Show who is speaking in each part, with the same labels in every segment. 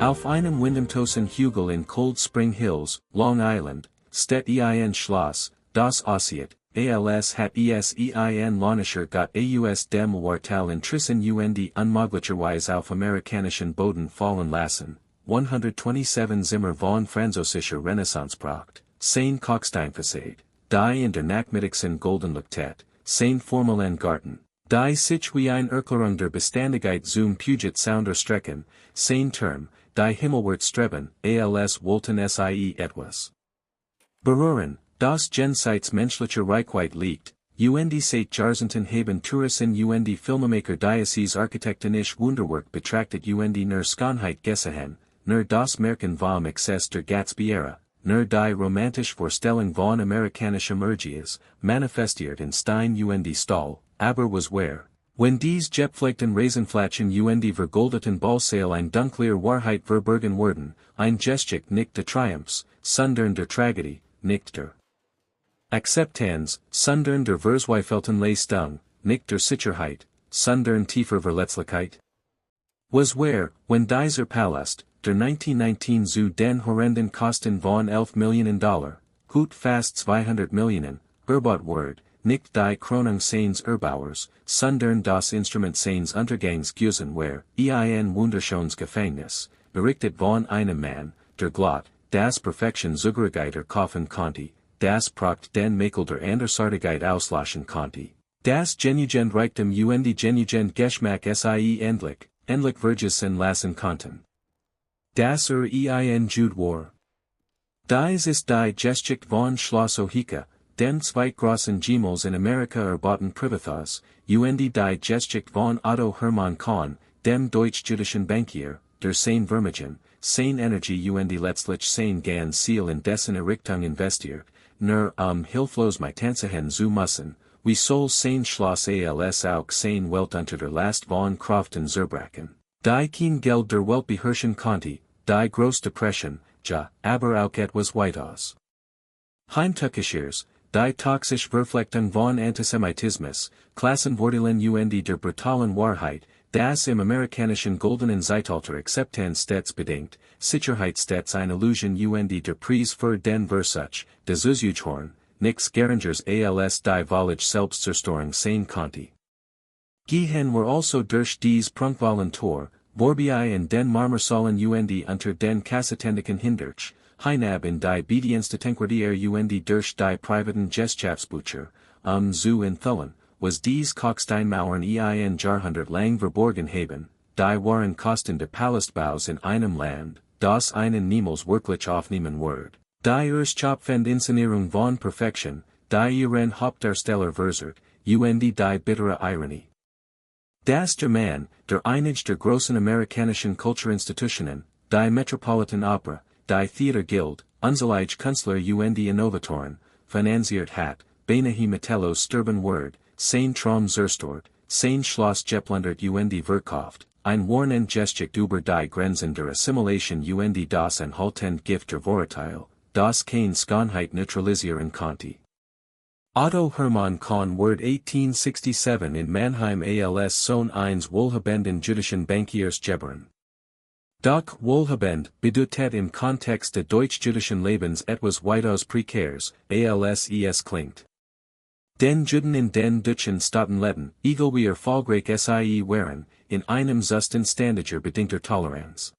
Speaker 1: Auf einem Windemtosen Hügel in Cold Spring Hills, Long Island, steht ein Schloss, das aussieht, als hat es ein Launischer Gott aus dem Wartal Intrissen und unmöglicherweise auf amerikanischen Boden fallen lassen, 127 Zimmer von französischer Renaissance-Pracht, sein Kalksteinfassade, die in der Nachmittagsen golden leuchtet, sein formalen Garten, die sich wie ein Erklärung der Beständigkeit zum Puget Sounder strecken, sein Turm, die himmelwärts streben, als wollten sie etwas berühren, das jenseits menschlicher Reichweite liegt, und seit Jahrzehnten haben Touristen und Filmemaker dieses architektonisch Wunderwerk betrachtet und nur Schönheit gesehen, nur das Märchen vom Exzess der Gatsby-Ära, nur die romantische Vorstellung von amerikanischer Mergies, manifestiert in Stein und Stahl, aber was wär, wenn dies gepflegten Raisenflatschen und vergoldeten Ballsail ein dunkler Wahrheit verbergen würden, ein Geschick nicht der Triumphs, sondern der Tragödie, nicht der Akzeptanz, sondern der Verzweifelten Leistung, nicht der Sicherheit, sondern tiefer Verletzlichkeit? Was wär, wenn dieser Palast, der 1919 zu den horrenden Kosten von 11 Millionen Dollar, gut fast 200 Millionen, erbaut wird, nicht die Krönung seines Erbauers, sondern das Instrument seines Untergangs gewesen wär, ein wunderschönes Gefängnis, errichtet von einem Mann, der Glott, das Perfektion Sicherheit erkaufen konnte, das Pracht den Makel der Andersartigkeit auslöschen konnte, das genügend Reichtum und genügend Geschmack endlich vergessen lassen konnten. Das ein Jude war. Dies ist die Geschichte von Schloss Ohika, den zweitgrößten Gemälde in Amerika erbauten Privatresidenz, und die Geschichte von Otto Hermann Kahn, dem deutsch-jüdischen Bankier, der sein Vermögen, sein Energie und letztlich sein ganz Ziel in dessen Errichtung investiert, nur hilflos mitanzehen zu müssen, wie soll sein Schloss als auch sein Welt unter der Last von Crofton zerbrachen, die kein Geld der Welt beherrschen konnte, die Große Depression, aber auch etwas weitaus Heimtückisches, die toxisch Verflechtung von Antisemitismus, Klassenvorteilen und der brutalen Wahrheit, das im amerikanischen goldenen Zeitalter Akzeptanz stets bedingt, Sicherheit stets eine Illusion und der Preis für den Versuch, des Aushorn, nix Geringers als die Vollige Selbstzerstörung sein konnte. Gehen wir also durch dies prunkvollen Tor, vorbei in den Marmorsäulen und unter den Kassetendiken hindurch, hinab in die Bedienstetenquartier und durch die privaten Gesellschaftsbücher, zu enthüllen, was dies Kalksteinmauern ein Jahrhundert lang verborgen haben, die waren Kosten der Palastbaus in einem Land, das einen niemals wirklich aufnehmen wird, die Erstschöpfende Inszenierung von Perfektion, die ihren Hauptdarsteller versert, und die bittere Ironie. Das der Mann, der einige der großen amerikanischen Kulturinstitutionen, die Metropolitan Opera, die Theater Guild, unzählige Künstler und Innovatoren, finanziert hat, beinahe Metellos sterben wird, sein Traum zerstört, sein Schloss geplündert und verkauft, ein warnen Geschick über die Grenzen der Assimilation und das anhaltend Gift der Vorurteile, das keine Schönheit neutralisieren konnte. Otto Hermann Kahn wird 1867 in Mannheim als Sohn eines wohlhabenden jüdischen Bankiers geboren. Doch wohlhabend bedeutet im Kontext des deutsch-jüdischen Lebens etwas weitaus prekärs, als es klingt. Den Juden in den deutschen Staaten leben, egal wie erfolgreich sie waren, in einem Zustand ständiger bedingter Toleranz.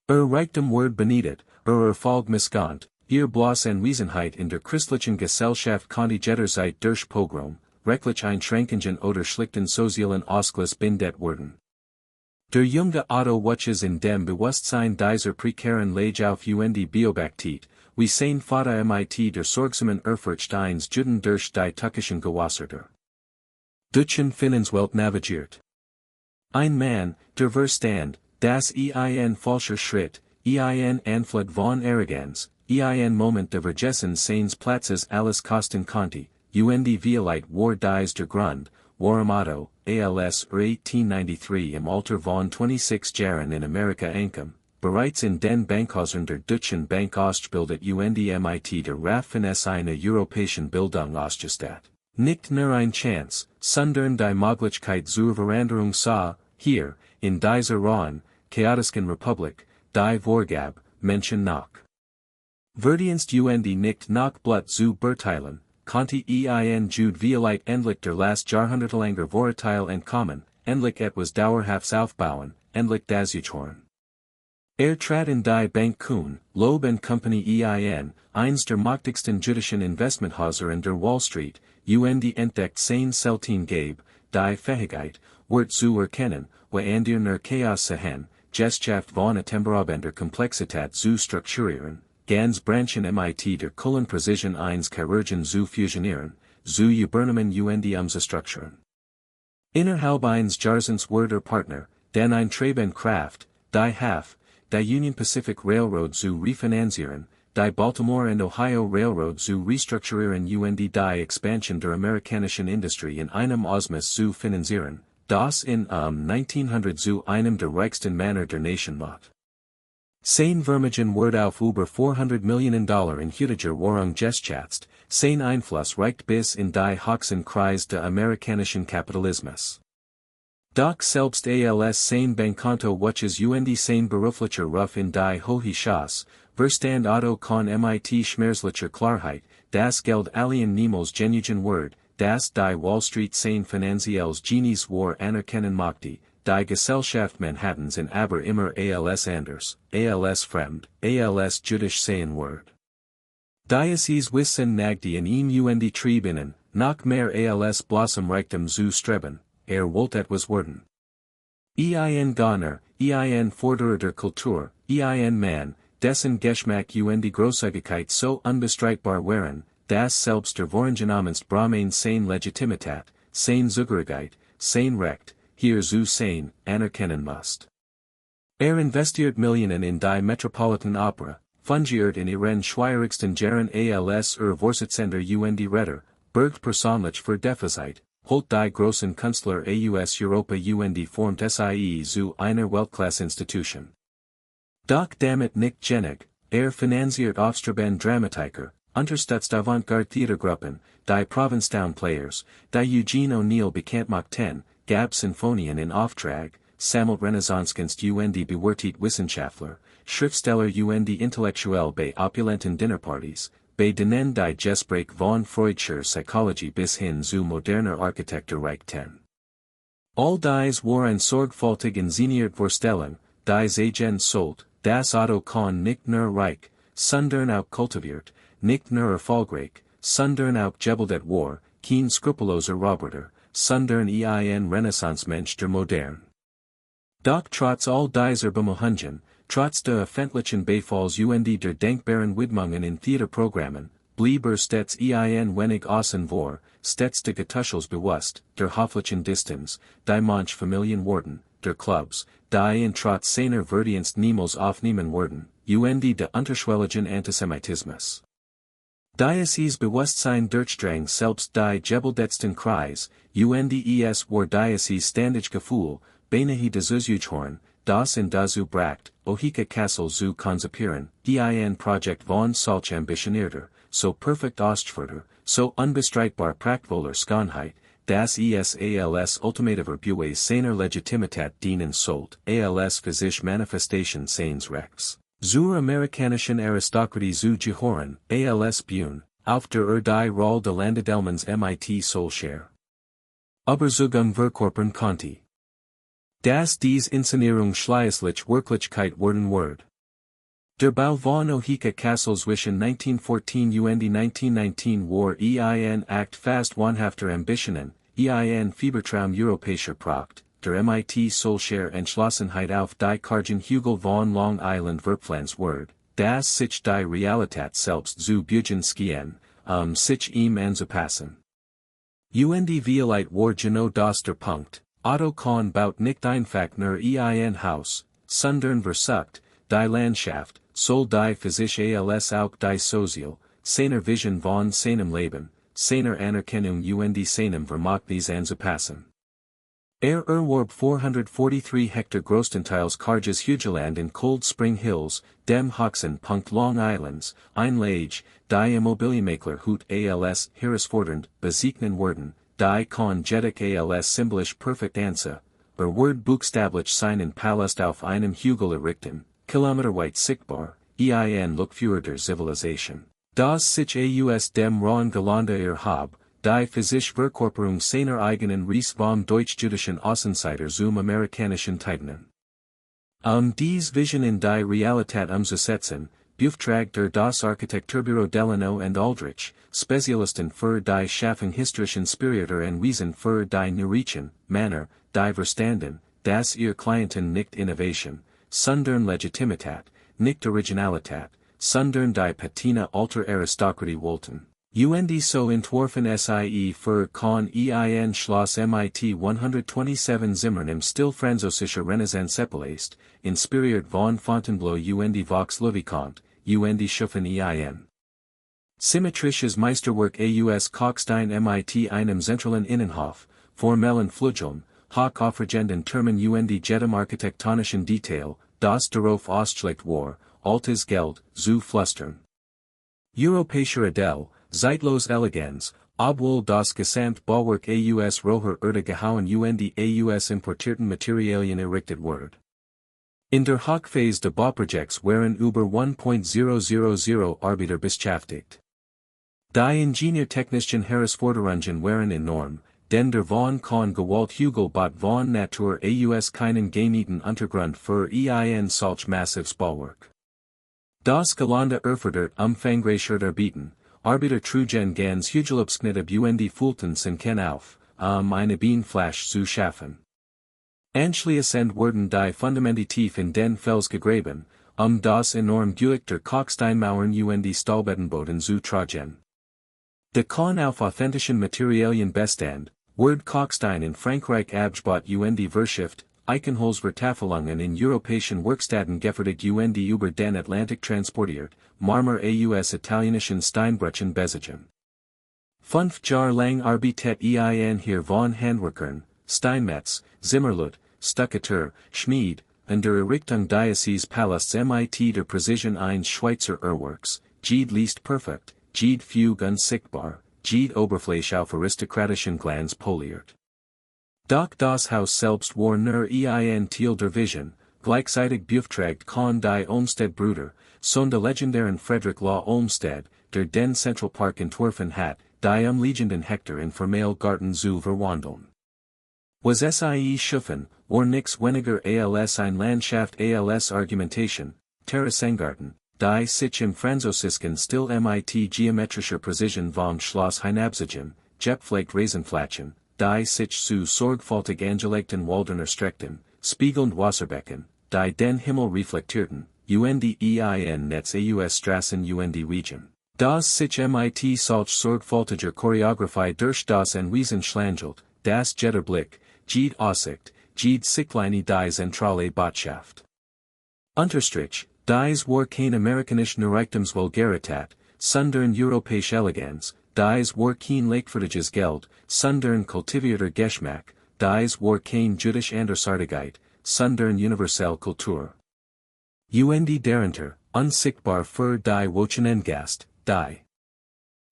Speaker 1: Reichtum wird beniedet, Erfolg missgönnt, ihr bloß Anwesenheit in der christlichen Gesellschaft konnte jederzeit durch Pogrom, rechtlich Einschränkungen oder schlichten sozialen Ausgleich bindet werden. Der junge Otto wuchs in dem Bewusstsein dieser prekären Lage auf und beobachtet, wie sein Vater mit der sorgsamen Ehrfurcht eines Juden durch die tückischen Gewässer der deutschen Finanzwelt navigiert. Ein Mann, der verstand, dass ein falscher Schritt, ein Anflug von Arroganz, ein Moment der Vergessen seines Platzes alles kosten konnte, und vielleicht war dies der Grund, warum Otto, als 1893 im Alter von 26 Jahren in Amerika ankam, bereits in den Bankhäusern der Deutschen Bank ausgebildet und mit der Rafffinesse einer europäischen Bildung ausgestattet. Nicht nur ein Chance, sondern die Möglichkeit zur Veränderung sah, hier, in dieser rauen, chaotischen Republik, die Vorgabe, Menschen nach. Verdienst und nicht nach Blut zu beurteilen, konnte ein Jude vielleicht endlich der last Jahrhundertelanger Vorurteil entkommen, endlich etwas Dauerhaftes aufbauen, endlich das Juchhorn. Trat in die Bank Kuhn, Loeb & Company eins der mächtigsten jüdischen Investmenthäuser in der Wall Street, und entdeckt sein Selten Gabe, die Fähigkeit, Wort zu erkennen, wo dir nur Chaos sehen, Geschaft von Atemberabender Komplexität zu strukturieren, ganz Branchen mit der Kullen Präzision eins Chirurgen zu fusionieren, zu übernehmen und strukturieren. Innerhalb eines Jahrzehnts Word Partner, den Eintreben Kraft, die Half, die Union Pacific Railroad zu refinanzieren, die Baltimore and Ohio Railroad zu restrukturieren und die Expansion der amerikanischen Industrie in einem Ausmaß zu finanzieren, das in 1900 zu einem der reichsten Männer der Nation macht. Sein Vermögen wird auf über $400 Millionen in heutiger Währung geschätzt, sein Einfluss reicht bis in die höchsten Kreis des amerikanischen Kapitalismus. Doch selbst als sein Bankkonto welches und sein beruflicher Ruf in die hohe Chance, verstand Otto con mit schmerzlicher Klarheit, das Geld allen niemals genugen wird, das die Wall Street sein finanzielles Genies war anerkennen mochte, die Gesellschaft Manhattans in aber immer als anders, als fremd, als jüdisch sein wird. Dieses Wissen nagte in und Triebinen, noch mehr als Blossom Reichtum zu streben, wollte etwas werden. Ein Gönner, ein Forderer der Kultur, ein Mann, dessen Geschmack und Großzügigkeit so unbestreitbar waren, dass selbst der Vorangenomenst Brahman sein Legitimität, sein Zugehörigkeit, sein Recht, hier zu sein, anerkennen musst. Investiert Millionen in die Metropolitan Opera, fungiert in ihren schwierigsten Jahren als Vorsitzender und Retter, bürgt persönlich für Defizit, holt die großen Künstler aus Europa und formt sie zu einer Weltklasse-Institution. Doch damit nicht genug, finanziert Aufstreben Dramatiker, unterstützt Avantgarde-Theatergruppen, die Provincetown-Players, die Eugene O'Neill bekannt machten, gab Sinfonien in Auftrag, sammelt Renaissance-Kunst und bewertet Wissenschaftler, Schriftsteller und Intellektuell bei opulenten Dinnerpartys, bei denen die Gespräch von Freudscher Psychologie bis hin zu moderner Architektur reichten. All dies waren sorgfältig inszeniert Vorstellung, dies Agent sollt, das Otto con nicht nur reich, sondern auch kultiviert, nicht nur erfolgreich, sondern auch gebildet war, kein skrupelloser Roboter, sondern ein Renaissance-Mensch der Modern. Doch trotz all dieser Bemühungen, trotz der öffentlichen Beifalls und der denkbaren Widmungen in Theaterprogrammen, blieb stets ein wenig außen vor, stets de Getuschels bewusst, der hofflichen Distanz, die manch Familien worden, der Clubs, die in trotz seiner Verdienst niemals aufnehmen werden, und de unterschwelligen Antisemitismus. Dieses Bewusstsein durchdrang selbst die gebildesten Kreis, und es war dieses ständig Gefühl, beinahe des Zuhören, das in dazu bracht, Ohika Kassel zu konzipieren, ein Projekt von solch ambitionierter, so perfekt ausgeführter, so unbestreitbar prachtvoller Schönheit, dass es als ultimativer Beweis seiner Legitimität dienen sollt, als für sich Manifestation seines Rechts. Zur amerikanischen Aristokratie zu gehören, als Bune, auf der die Rolle de Landedelmans mit Solskjaer. Aber Zugang verkörpern konnte. Dass dies Inszenierung schließlich Wirklichkeit werden wird. Der Bau von Ohika Kassel zwischen 1914 und 1919 war ein Akt fast wahnhafter Ambitionen, ein Fiebertraum europäischer Pracht, der mit Solskjaer Entschlossenheit auf die kargen Hügel von Long Island verpflanzt wird, dass sich die Realität selbst zu bugen schien, sich ihm anzupassen. Und vielleicht war genau das der Punkt, Otto con baut nicht einfach nur ein Haus, sondern versucht, die Landschaft, soll die für sich als auch die Sozial, seiner Vision von seinem Leben, seiner Anerkennung und seinem Vermag dies anzupassen. Erwarb 443 Hektar größtenteils karges Hügelland in Cold Spring Hills, dem höchsten Punkt Long Islands, ein Lage, die Immobilienmakler hut als herausfordernd besegnen werden, die con jedik als symbolisch perfekt ansa, wird buchstäblich seinen Palast auf einem Hügel errichten, Kilometerweit sichtbar, ein Look für der Zivilisation. Das sich aus dem Rauen gelande hab, die physisch Verkörperung seiner eigenen Reis vom deutsch-jüdischen Außenseiter zum Amerikanischen Titnen. Dies Vision in die Realität umzusetzen, beauftragt das Architekturbüro Delano and Aldrich, Spezialisten für die Schaffung historischen Spiritor und Wesen für die Neureichen, Manner, die Verstanden, dass ihr Klienten nicht Innovation, sondern Legitimität, nicht Originalität, sondern die Patina alter Aristokratie wollten. So entworfen sie für Kahn ein Schloss mit 127 Zimmern im Stil französischer Renaissance-Pracht, inspiriert von Fontainebleau Vox Levikant, schaffen ein symmetrisches Meisterwerk aus Kalkstein mit einem zentralen Innenhof, formellen Flügeln, hoch aufregenden Türmen jedem architektonischen Detail, das darauf ausgelegt war, altes Geld, zu flüstern. Europäischer Adel, zeitlos Eleganz, obwohl das Gesamtbauwerk aus roher Erde gehauen aus importierten Materialien errichtet wird. In der Hochphase des Bauprojekts waren über 1.000 Arbeiter beschäftigt. Die Ingenieurtechnischen Herausforderungen waren enorm, denn der von Kahn gewollt Hügel bot von Natur aus keinen geeigneten Untergrund für ein solch massives Bauwerk. Das Gelände erfordert umfangreicher Arbeiten, Arbeiter trugen ganz Hügelabschnitte fühlten sich auf, eine Bienenfläche zu schaffen. Anschließend wurden die Fundamente tief in den Fels gegraben, das enorm Gewicht der Kalksteinmauern Stahlbettenboden zu tragen. Der Kahn auf authentischen Materialien bestand, wird Kalkstein in Frankreich abgebaut Verschifft, Eichenholzvertafelungen in europäischen Werkstätten gefertigt über den Atlantik transportiert, Marmor aus italienischen Steinbrüchen besetzen. 5 Jahre lang arbeitet ein hier von Handwerkern, Steinmetz, Zimmerlut, Stuckateur, Schmied, und der Errichtung dieses Palasts mit der Precision eines Schweizer Uhrwerks, jede liest perfekt, jede Fuge unsichtbar, jede Oberfläche auf aristokratischen Glanz poliert. Doch das Haus selbst war nur ein Teil der Vision, gleichzeitig beauftragt Kahn die Olmsted-Brüder, Sohn der legendären Friedrich Law Olmsted, der den Central Park entworfen hat, die umliegenden Hektar in formell Garten zu verwandeln. Was sie schaffen, war nix weniger als ein Landschaft als Argumentation, Terrassengarten, die sich im französischen Stil mit geometrischer Präzision vom Schloss hinabziehen, gepflegt Raisenflächen, die sich zu sorgfältig angelegten Wäldern erstreckten, spiegelnd Wasserbecken, die den Himmel reflektierten, ein Netz aus Straßen Region. Das sich mit solch sorgfältiger Choreographie durch das Anwesen schlangelt, das jeder Blick, jede Aussicht, jede Sichtlinie die zentrale Botschaft. Unterstrich, dies war kein amerikanische Reichtumsvulgarität, sondern europäische Eleganz, dies war kein leichtfertiges Geld, sondern kultivierter Geschmack, dies war kein jüdisch Andersartigkeit, sondern universelle Kultur. Darunter, unsichtbar für die Wochenen Gast, die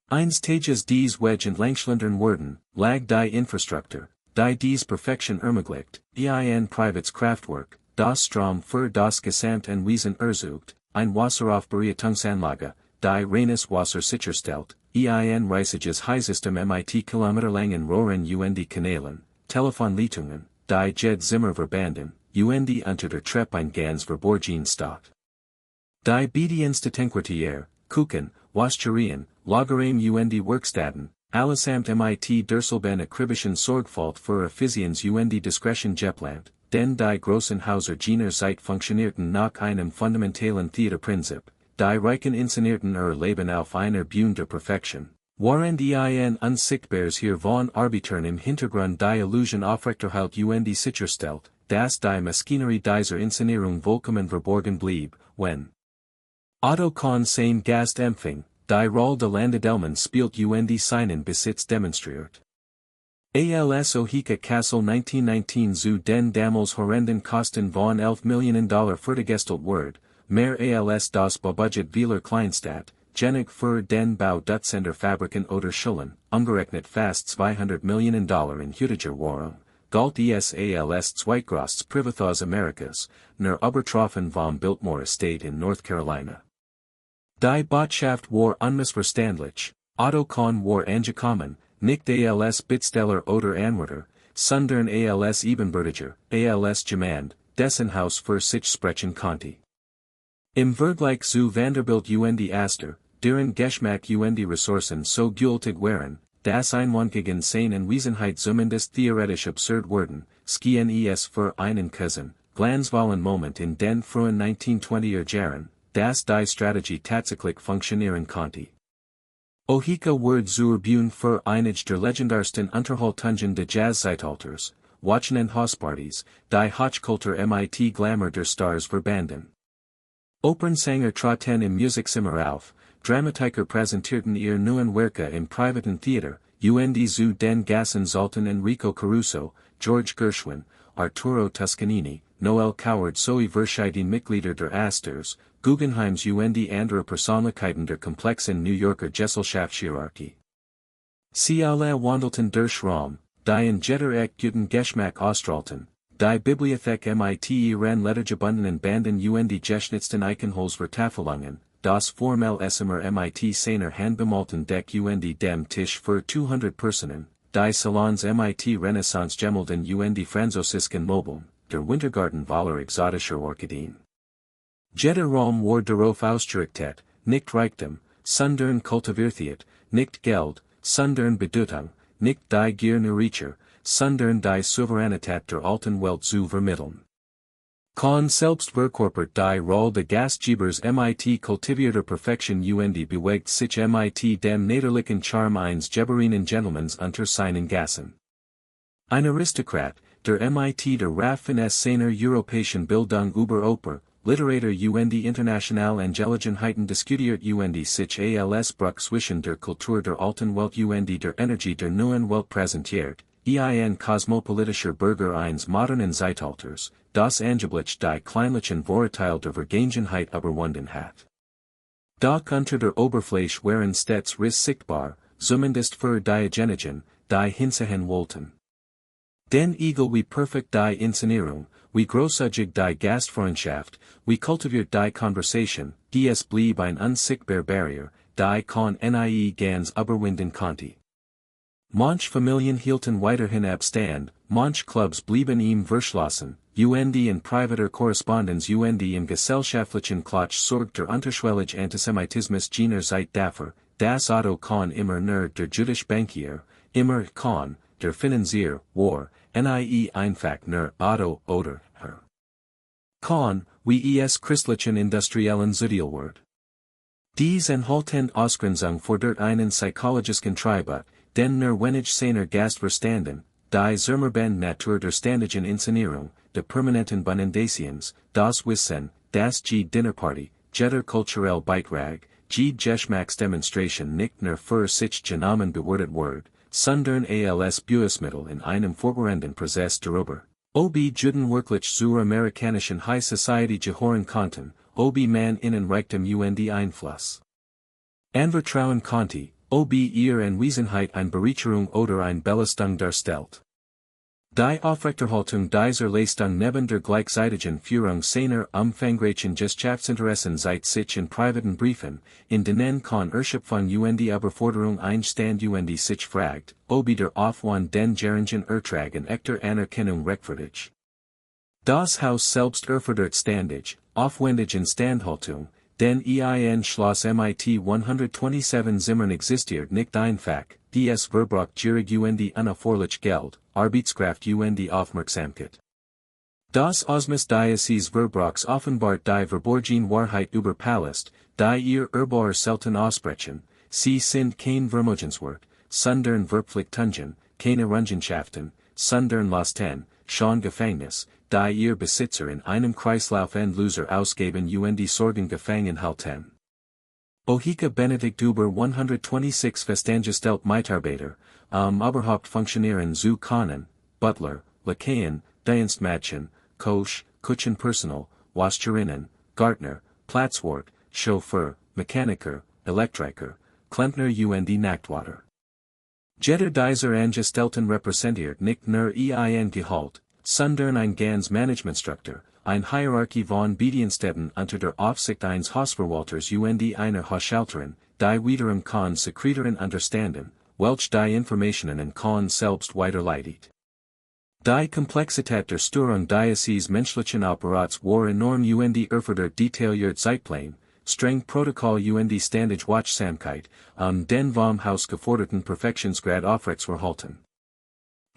Speaker 1: einstages dies Wedge entlangslandern wurden, lag die Infrastruktur, die dies Perfektion ermöglicht, ein privates Kraftwerk, das Strom für das Gesamtanwesen ersucht, ein Wasseraufbereitungsanlage, die reines Wasser sicherstellt, ein riesiges Heizsystem mit kilometerlangen Rohren Kanälen, Telefonleitungen, die Zimmer verbanden, unter der Treppe ein ganz verborgen steht. Die Bedienstetenquartier, Küchen, Waschgerien, Lagerheim Werkstätten, allesamt mit derselben akribischen Sorgfalt für Effizienz Diskretion geplant, denn die großen Häuser jener Zeit funktionierten nach einem fundamentalen Theaterprinzip, die Reichen inszenierten ihr Leben auf einer Bühne der Perfektion, während ein unsichtbares hier von Arbitern im Hintergrund die Illusion aufrechterhält sicherstellt, dass die Maschinerie dieser Inszenierung vollkommen verborgen blieb, wenn Otto Kahn sein Gast empfing, die Rolle de Landedelman spielt seinen Besitz demonstriert. Als Ohika Castle 1919 zu den damals horrenden Kosten von $11 Millionen fertiggestellt wird, mehr als das Baubudget vieler Kleinstadt, Genig für den Bau Dutzender Fabriken oder Schulen, umgerechnet fast $200 Millionen in Jüdischer Währung, galt es als zweitgrößte Privatresidenz Amerikas, nur Übertroffen vom Biltmore Estate in North Carolina. Die Botschaft war unmissverständlich, Otto Kahn war angekommen, nicht als Bittsteller oder Anwärter, sondern als Ebenbürtiger, als jemand, dessen Haus für sich sprechen konnte. Im Vergleich zu Vanderbilt und Astor, deren Geschmack und Ressourcen so gültig waren, das Einwandigen seine Wesenheit zumindest theoretisch absurd wurden, skien es für einen Cousin, glanzvollen Moment in den frühen 1920er Jahren, das die Strategie tatsächlich funktionieren konnte. Ohika Word zur Bühne für einige der legendarsten Unterhaltungen des Jazz-Zeitalters, Wochenend Hauspartys, die Hochkultur mit Glamour der Stars verbanden. Opernsänger traten im Musikzimmer auf, Dramatiker präsentierten ihr neuen Werke im privaten Theater, und zu den Gassen sollten Enrico Caruso, George Gershwin, Arturo Toscanini, Noel Coward sowie verschiedene Mitglieder der Astors, Guggenheims und andere Persönlichkeiten der komplexen New Yorker Gesellschaftshierarchie. Sie alle wandelten durch Raum, die in jetter echt guten Geschmack ausstrahlten, die Bibliothek mit ihren lettergebundenen Banden und geschnitzten Eichenholzvertafelungen, das formell Zimmer mit seiner handbemalten Deck und dem Tisch für 200 Personen, die Salons mit Renaissance-Gemälden und französischen Möbeln, der Wintergarten voller exotischer Orchideen. Jeder Raum war darauf ausgerichtet, nicht Reichtum, sondern Kultiviertheit, nicht Geld, sondern Bedeutung, nicht die Gier nach Reicher, sondern die Souveränität der alten Welt zu vermitteln. Kahn selbst verkörpert die Rolle des Gastgebers mit kultivierter Perfektion und bewegt sich mit dem niederlichen Charme eines geborenen Gentlemans unter seinen Gassen. Ein Aristokrat, der mit der Raffinesse seiner europäischen Bildung über Oper, Literatur und international Angelegenheiten diskutiert und sich als Bruch zwischen der Kultur der alten Welt und der Energie der neuen Welt präsentiert, ein kosmopolitischer Bürger eines modernen Zeitalters, das angeblich die kleinlichen Vorurteile der Vergangenheit überwunden hat. Doch unter der Oberfläche waren stets Riss sichtbar, zumindest für diejenigen, die hinsehen wollten. Denn egal wie perfekt die Inszenierung, wie großzügig die Gastfreundschaft, wie kultiviert die Conversation, es blieb ein unsichtbar Barrier, die Kahn nie ganz überwinden konnte. Manch Familien hielten weiterhin Abstand, manch Clubs blieben ihm verschlossen, und in privater Korrespondenz und im gesellschaftlichen Klotsch sorgt der unterschwellige Antisemitismus jener Zeit dafür, dass Otto Kahn immer nur der Jüdische Bankier, immer Kahn, der Finanzier, war, nie einfach nur Otto oder Herr Kahn, wie es christlichen industriellen Zuteilwort. Dies enthalten Ausgrenzung fordert einen psychologischen Tribut, denn nur wenig seiner Gastverstanden, die Zimmerband Natur der ständigen Inszenierung, der permanenten Bundendations, das Wissen, das Dinnerparty, jeder kulturell Beitrag, Geschmacksdemonstration nicht nur für sich genommen bewertet wird, sondern als Beweismittel in einem vorbereitenden Prozess darüber, ob Juden wirklich zur amerikanischen High Society gehören konnten, ob man ihnen Reichtum und Einfluss anvertrauen konnte, ob ihre Anwesenheit eine Bereicherung oder eine Belastung darstellt. Die Aufrechterhaltung dieser Leistung neben der gleichzeitigen Führung seiner umfangreichen Gesellschaftsinteressen seit sich in privaten Briefen, in denen Kahn Erschöpfung und Überforderung einstand und sich fragt, ob der Aufwand den geringen Ertrag in echter Anerkennung rechtfertigt. Das Haus selbst erfordert ständig, aufwendige Instandhaltung, denn ein Schloss mit 127 Zimmern existiert nicht einfach, es verbraucht gierig und unerforderlich Geld, Arbeitskraft und Aufmerksamkeit. Das Osmus Diocese verbrauchs offenbart die verborgene Wahrheit über Palast, die ihr Erbauer selten aussprechen, sie sind kein Vermögenswert, sondern Verpflichtungen, keine Errungenschaften, sondern Lasten, schon Gefängnis, die ihr Besitzer in einem Kreislauf endloser ausgeben und Sorgen gefangen halten. Ohika Benedikt über 126 festangestellt Mitarbeiter, überhaupt funktionieren zu können, Butler, Lakaien, Dienstmädchen, Koch, Küchenpersonal, Wascherinnen, Gärtner, Platzwart, Chauffeur, Mechaniker, Elektriker, Klempner und Nachtwater. Jeder dieser Angestellten repräsentiert nicht nur ein Gehalt, sondern ein ganz Managementstruktur, eine Hierarchie von Bediensteten unter der Aufsicht eines Hausverwalters und einer Haushalterin, die wiederum Kahns Sekretärin unterstanden, welche die Informationen an Kahns selbst weiterleitet. Die Komplexität der Störung dieses menschlichen Apparats war enorm und erfordert detailliert Zeitplan, streng Protokoll und ständige Wachsamkeit, den vom Haus geforderten Perfektionsgrad aufrechtzuerhalten.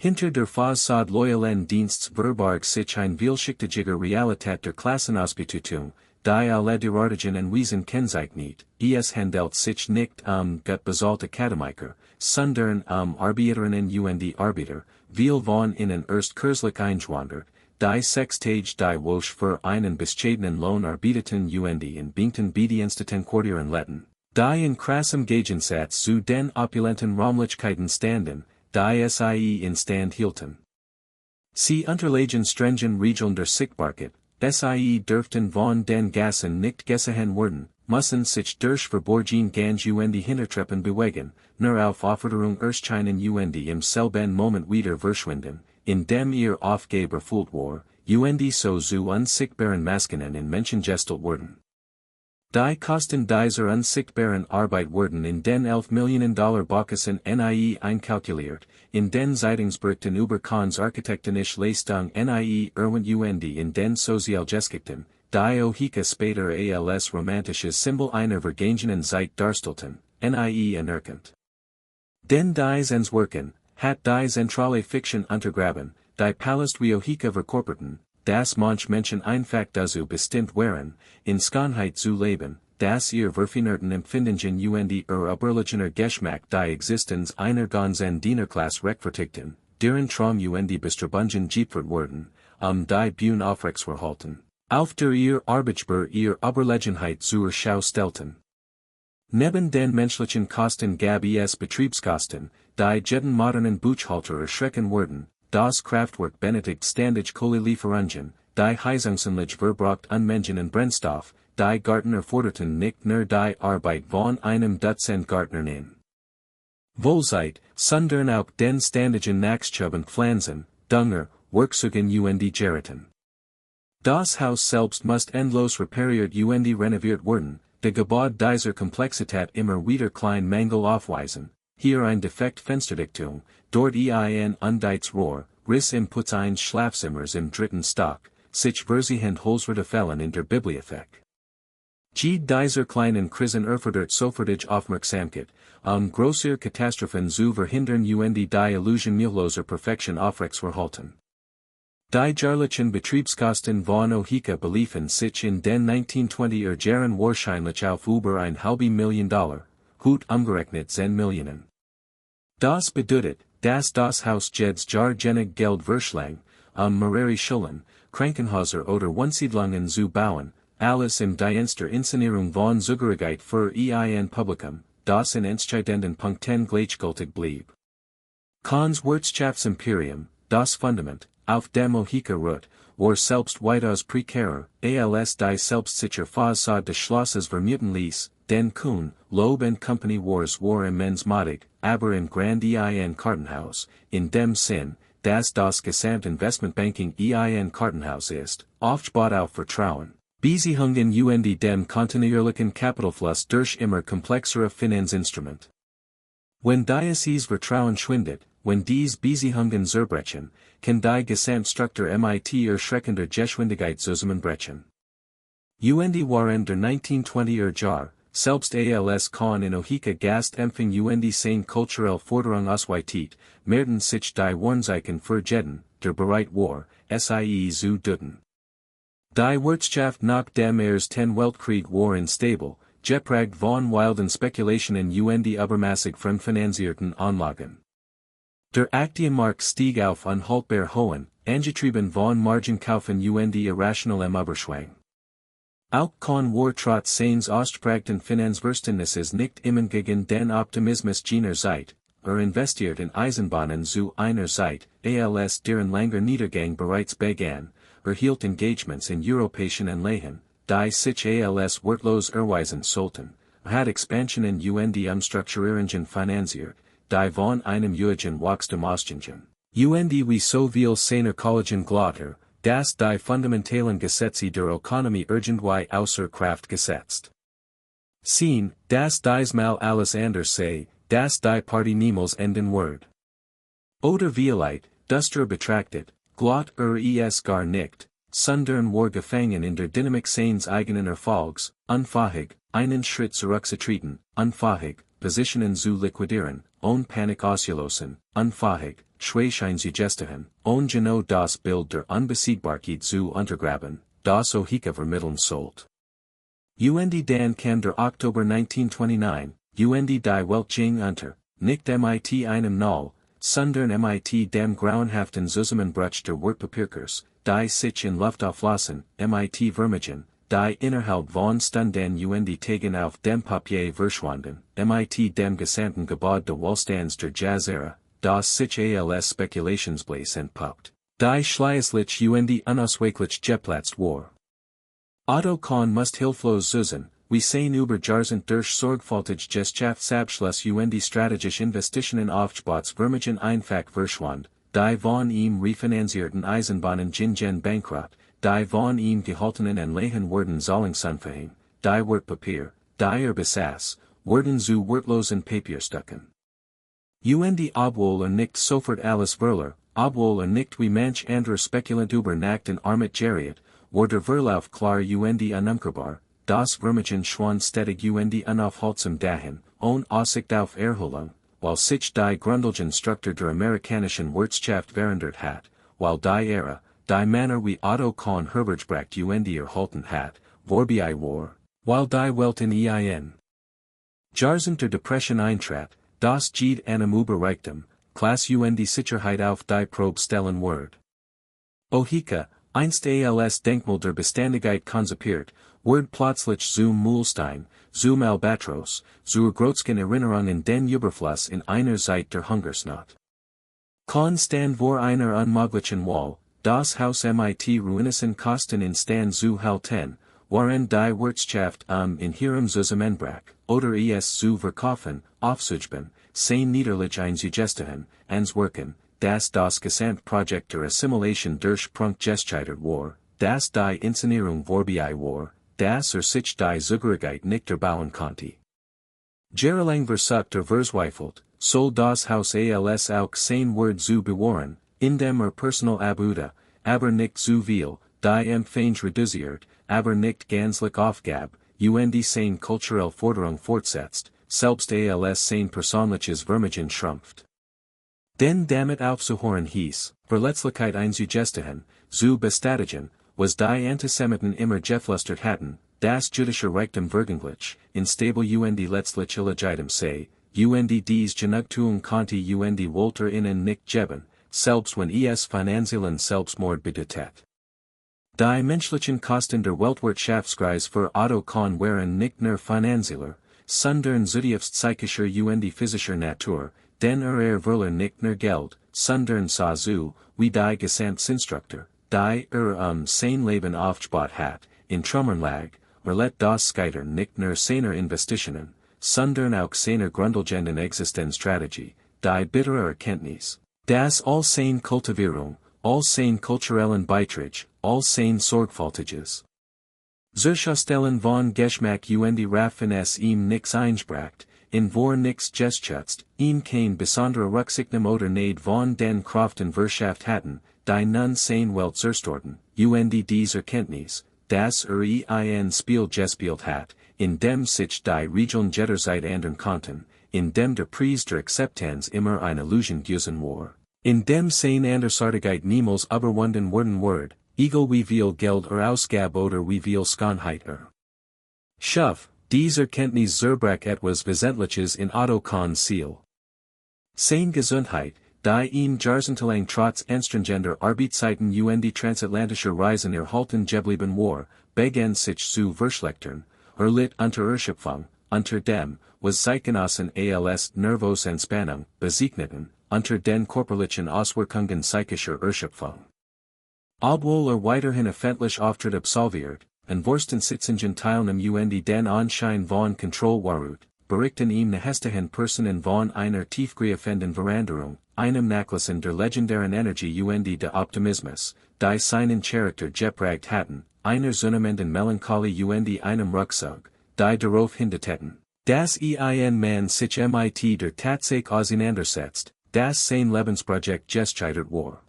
Speaker 1: Hinter der Fassade loyalen Diensts verbarg sich ein vielschichtiger Realität der Klassenausbeutung, die alle derartigen Anweisen kennzeichnet, es handelt sich nicht gut bezalte Akademiker, sondern Arbeiterinnen und Arbeiter, viel von ihnen erst kürzlich eingewandt, die sechstage die Woche für einen bescheidenen Lohn arbeiteten und in Bington Bediensteten quartieren letten, die in krassem Gegensatz zu den opulenten Räumlichkeiten standen, die sie in Stand hielten. Sie unterlagen strengen Regeln der Sichtbarkeit, sie dürften von den Gassen nicht gesehen werden, müssen sich durch verborgen Gange und Hintertreppen bewegen, nur auf Aufforderung erscheinen und im selben Moment wieder verschwinden, indem ihr Aufgabe erfüllt war, und so zu unsichtbaren Maskinen in Menschen gestalt wurden. Die Kosten dieser unsichtbaren Arbeit wurden in den 11 Millionen Dollar Baukosten nie einkalkuliert, in den Zeitungsberichten über Kahns architektonische Leistung nie erwähnt und in den Sozialgeschichten, die Ohika später als romantisches Symbol einer vergangenen Zeit darstellten, nie anerkannt. Denn dies Werken, hat die zentrale Fiction untergraben, die Palast wie Ohika verkorporten, dass manch Menschen einfach dazu bestimmt waren, in Schönheit zu leben, dass ihr verfinerten Empfindungen und überlegener Geschmack die Existenz einer ganzen Dienerklasse rechtfertigten, deren Traum und Bestrabungen geopfert wurden, die Bühne aufrechtzuerhalten, auf der ihr Arbeitsbar ihr Überlegenheit zur Schau stellten. Neben den menschlichen Kosten gab es Betriebskosten, die jeden modernen Buchhalter erschrecken wurden, das Kraftwerk benötigt ständig Kohlenlieferungen, die Heizungsanlage verbraucht Unmengen an Brennstoff, die Gärtner forderten nicht nur die Arbeit von einem Dutzend Gärtnerinnen. Wohlseid, sondern auch den ständigen Nachschub und Pflanzen, Dünger, Werkzeugen und Geräten. Das Haus selbst muss endlos repariert und renoviert werden, die Gebäude dieser Komplexität immer wieder klein Mängel aufweisen, hier ein Defekt Fensterdichtung, dort ein Undichtes Riss im Putz eines Schlafzimmers im dritten Stock, sich versichend Holzrede Fällen in der Bibliothek. Dieser kleinen Krisen erfordert sofortige Aufmerksamkeit, größere Katastrophen zu verhindern und die Illusion müheloser Perfektion aufrechtzuerhalten. Die jährlichen Betriebskosten von Ohika beliefen sich in den 1920er Jahren wahrscheinlich auf über $1,5 Million, gut umgerechnet 10 Millionen. Das bedeutet, dass das Haus jedes Jahr genug Geld verschlang, mehrere Schulen, Krankenhäuser oder Wohnsiedlungen zu bauen, alles im Dienst der Inszenierung von Zugehörigkeit für ein Publikum, das in entscheidenden Punkten gleichgültig blieb. Kahns Wirtschaftsimperium, das Fundament, auf dem Ohika ruht, war selbst weitaus prekärer, als die selbstsicher Fassade des Schlosses vermuten ließ, denn Kuhn, Loeb & Company war immens modig, aber im Grand ein Kartenhaus, in dem Sinn, dass das Gesamtinvestmentbanking ein Kartenhaus ist, oft baut auf Vertrauen. Beziehungen und dem kontinuierlichen Kapitalfluss durch immer komplexere Finanzinstrument. Wenn dieses Vertrauen schwindet, wenn dies Beziehungen zerbrechen, kann die Gesamtstruktur mit erschreckender Geschwindigkeit zusammenbrechen. Und waren der 1920er Jahre, selbst als Kahn in Ohika Gast empfing und seine kulturelle Forderung ausweitet, mehrten sich die Warnzeichen für jeden, der bereit war, sie zu töten. Die Wirtschaft nach dem Ersten Weltkrieg war unstable, geprägt von wilden Spekulationen und übermäßig fremdfinanzierten Anlagen. Der Aktienmarkt stieg auf unhaltbar hohen, angetrieben von Margenkaufen und irrationalem Überschwang. Auch Kahn war trotz seines ausgeprägten Finanzverständnisses nicht immer gegen den Optimismus jener Zeit, investiert in Eisenbahnen zu einer Zeit, als deren langer Niedergang bereits begann, hielt Engagements in europäischen Anleihen, die sich als wertlos erweisen sollten, hat Expansionen und Umstrukturierungen finanziert, die von einem Jüdischen Wachstum und wie so viel seiner Kollegen Glotter, dass die fundamentalen Gesetze der Ökonomie irgendwie außer Kraft gesetzt sehen, dass dies mal alles anders sei, dass die Party niemals enden wird. Oder vielleicht, duster betrachtet, glot es gar nicht, sondern war gefangen in der Dynamik seines eigenen Erfolgs, unfähig, einen Schritt zurückzutreten, unfähig, Positionen zu liquidieren, ohne Panik auszulösen, unfähig, Schwächen zu gestieren, ohne genau das Bild der Unbesiegbarkeit zu untergraben, das Ohika vermitteln sollt. Dan kam der Oktober 1929, die Weltjing unter, nicht mit einem Null, sondern mit dem grauenhaften Zusammenbruch der Wertpapierkurs, die sich in Luft auflassen, mit Vermögen, die innerhalb von Stunden Tagen auf dem Papier verschwanden, mit dem gesamten Gebäude der Wohlstands der Jazzera, das sich als Spekulationsblatt entpuppt, die schließlich unausweichlich geplatzt war. Otto Kahn musste hilflos suchen, wie sein Überjahrzehnte durch sorgfältig Gesellschaftsabschluss strategische Investitionen aufgebautes Vermögen einfach verschwand, die von ihm refinanzierten Eisenbahnen gingen bankrott, die von ihm gehaltenen Anleihen wurden zahlungsunfähig, die Wertpapier, die besaß, wurden zu wertlosen Papierstücken. Obwohl nicht sofort alles verlor, obwohl nicht wie manch anderer Spekulant über Nacht und Armut geriet, war der Verlauf klar unumkehrbar, das Vermögen schwand stetig unaufhaltsam dahin, ohne Aussicht auf Erholung, weil sich die grundlegende Struktur der amerikanischen Wirtschaft verändert hat, weil die Ära, die Männer wie Otto Kahn herbergebracht erhalten hat, vorbei war, weil die Welt in ein Jahrzehnte der Depression eintrat, das geht einem über Reichtum, Klasse Sicherheit auf die Probe stellen wird. Ohika, einst als Denkmal der Beständigkeit konzipiert, wird plötzlich zum Mühlstein, zum Albatros, zur großen Erinnerung in den Überfluss in einer Zeit der Hungersnot. Kahn stand vor einer unmöglichen Wahl, das Haus mit ruinösen Kosten in Stand zu halten, waren die Wirtschaft in ihrem Zusammenbruch, oder es zu verkaufen, aufzugeben, sein niederlich einzugestehen, answerken, dass das Gesamtprojekt der Assimilation durch Punkt gescheitert war, dass die Inszenierung vorbei war, dass sich die Zugehörigkeit nicht erbauen konnte. Jahrelang versucht verzweifelt, soll das Haus als auch sein Wort zu bewahren, indem personal abuda, aber nicht zu viel, die Empfänger reduziert, aber nicht gänzlich aufgab, sein kulturelle Forderung fortsetzt, selbst als sein persönliches Vermögen schrumpft. Denn damit aufzuhören hieß, Verletzlichkeit einzugestehen, zu bestätigen, was die Antisemiten immer geflüstert hatten, das jüdische Reichtum vergänglich, instabil letztlich illegitim sei, dies Genugtuung konnte Walter innen nicht geben, selbst wenn es finanziellen Selbstmord bedeutet. Die menschlichen Kosten der Weltwirtschaftskrise für Otto Kahn waren nicht nur finanzieller, sondern zutiefst psychischer physischer Natur, denn verlor nicht nur Geld, sondern sah zu, wie die Gesamtinstruktur, die sein Leben aufgebaut hat, in Trümmern lag, let das Scheitern nicht nur seiner Investitionen, sondern auch seiner grundlegenden Existenzstrategie, die bittere Erkenntnis, dass all sein Kultivierung, all sein kulturellen Beitrag, all sein sorgfältiges Sicherstellen von Geschmack Raffen es ihm nix einspracht, in vor nix geschätzt, ihn kein besonderer Rücksichtnahme oder Neid von den Kraften Wirtschaft hatten, die nun sein Welt zerstorten, dies Erkenntnis, dass ein Spiel gespielt hat, in dem sich die Regeln jederzeit ändern konnten, in dem der Preis der Akzeptanz immer eine Illusion gewesen war, in dem sein Andersartigkeit niemals überwunden worden wird, egal wie viel Geld ausgab oder wie viel Schönheit schuf, dies Erkenntnis zerbrach etwas Wesentliches in Otto Kahns Ziel. Sein Gesundheit, die ihn jahrzehntelang trotz anstrengender Arbeitszeiten transatlantischer Reisen erhalten geblieben war, begann sich zu verschlechtern, litt unter Erschöpfung, unter dem, was Zeitgenossen als Nervosenspannung bezeichneten, unter den körperlichen Auswirkungen psychischer Erschöpfung. Obwohl weiterhin öffentlich Auftritt absolviert, an Sitzungen teilnahm den Anschein von Kontrolle warut, berichten ihm nehestehen Personen von einer tiefgreifenden Veränderung, einem Nachlassen der legendären Energie und de Optimismus, die seinen Charakter geprägt hatten, einer zunehmenden Melancholie und einem Rückzug, die darauf hindeuteten, dass man sich mit der Tatsache auseinandersetzt, dass sein Lebensprojekt gescheitert war.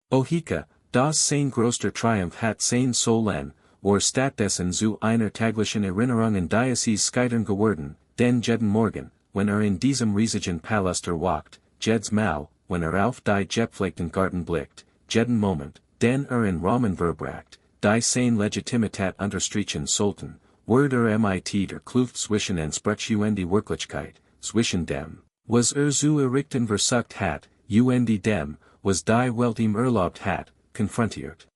Speaker 1: Ohika, das sein größter Triumph hat sein Sollen, war stattdessen zu einer täglichen Erinnerung in Diözese scheitern geworden, denn jeden Morgen, wenn in diesem riesigen Palast erwacht, jedes Mal, wenn auf die gepflegten Garten blickt, jeden Moment, den in Rahmen verbracht, die sein Legitimität unterstreichen sollten, wurde mit der Kluft zwischen Ansprech und die Wirklichkeit, zwischen dem, was zu errichten versucht hat, und dem, was die Welt ihm erlaubt hat, konfrontiert.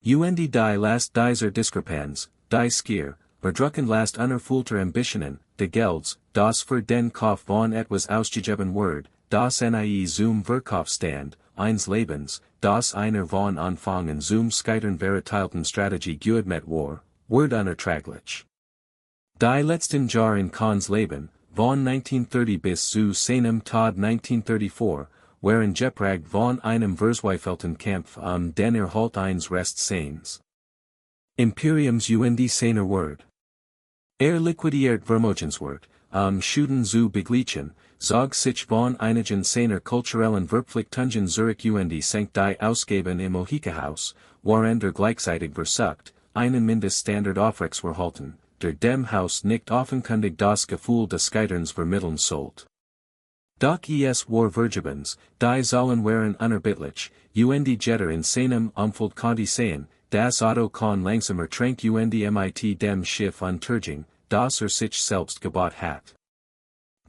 Speaker 1: Und die last dieser Diskrepanz, die Skier, verdrucken last unerfüllte Ambitionen, de Gelds, das für den Kauf von etwas ausgegeben wird, das nie zum Verkauf stand, eines Lebens, das einer von Anfang zum Scheitern verurteilten Strategie geübt war, wird unerträglich. Die letzten Jahre in Kahns Leben, von 1930 bis zu seinem Tod 1934, waren geprägt von einem verzweifelten Kampf den Erhalt eines Restseins. Imperiums und seiner Word. Liquidiert Vermögenswert, Schulden zu begleichen, zog sich von einigen seiner kulturellen Verpflichtungen zurück und sank die Ausgaben im Ohika-Haus, waren gleichzeitig versucht, einen Mindeststandard aufrechtzuerhalten, der dem Haus nicht offenkundig das Gefühl des Scheiterns vermitteln sollte. Doch es war vergebens, die Zahlen waren unerbittlich, und Jeter in seinem Umfeld konnte sehen, dass Otto Kahn langsamer trank und mit dem Schiff unterging, das sich selbst gebaut hat.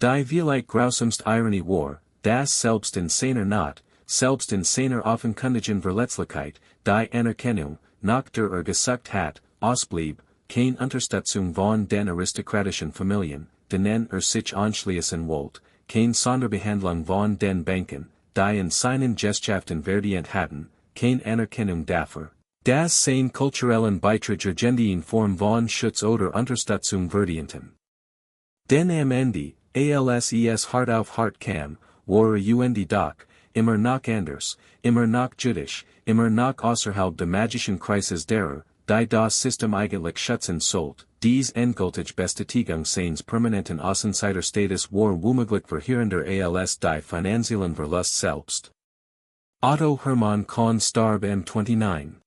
Speaker 1: Die vielleicht grausamste Ironie war, dass selbst in seiner Not, selbst in seiner offenkundigen Verletzlichkeit, die Anerkennung, nach der gesucht hat, ausblieb, keine Unterstützung von den aristokratischen Familien, denen sich anschließen wollte, keine Sonderbehandlung von den Banken, die in seinen Gesellschaften verdient hatten, keine Anerkennung dafür, dass sein kulturellen Beiträge in Form von Schutz oder Unterstützung verdienten. Denn am Ende, als Hart auf Hart kam, war und doch, immer noch anders, immer noch jüdisch, immer noch außerhalb der magischen Kreise derer, die das System eigentlich schützen sollte, dies endgültig Bestätigung seines permanenten Außenseiterstatus war womöglich verheerender als die finanziellen Verlust selbst. Otto Hermann Kahn starb am 29.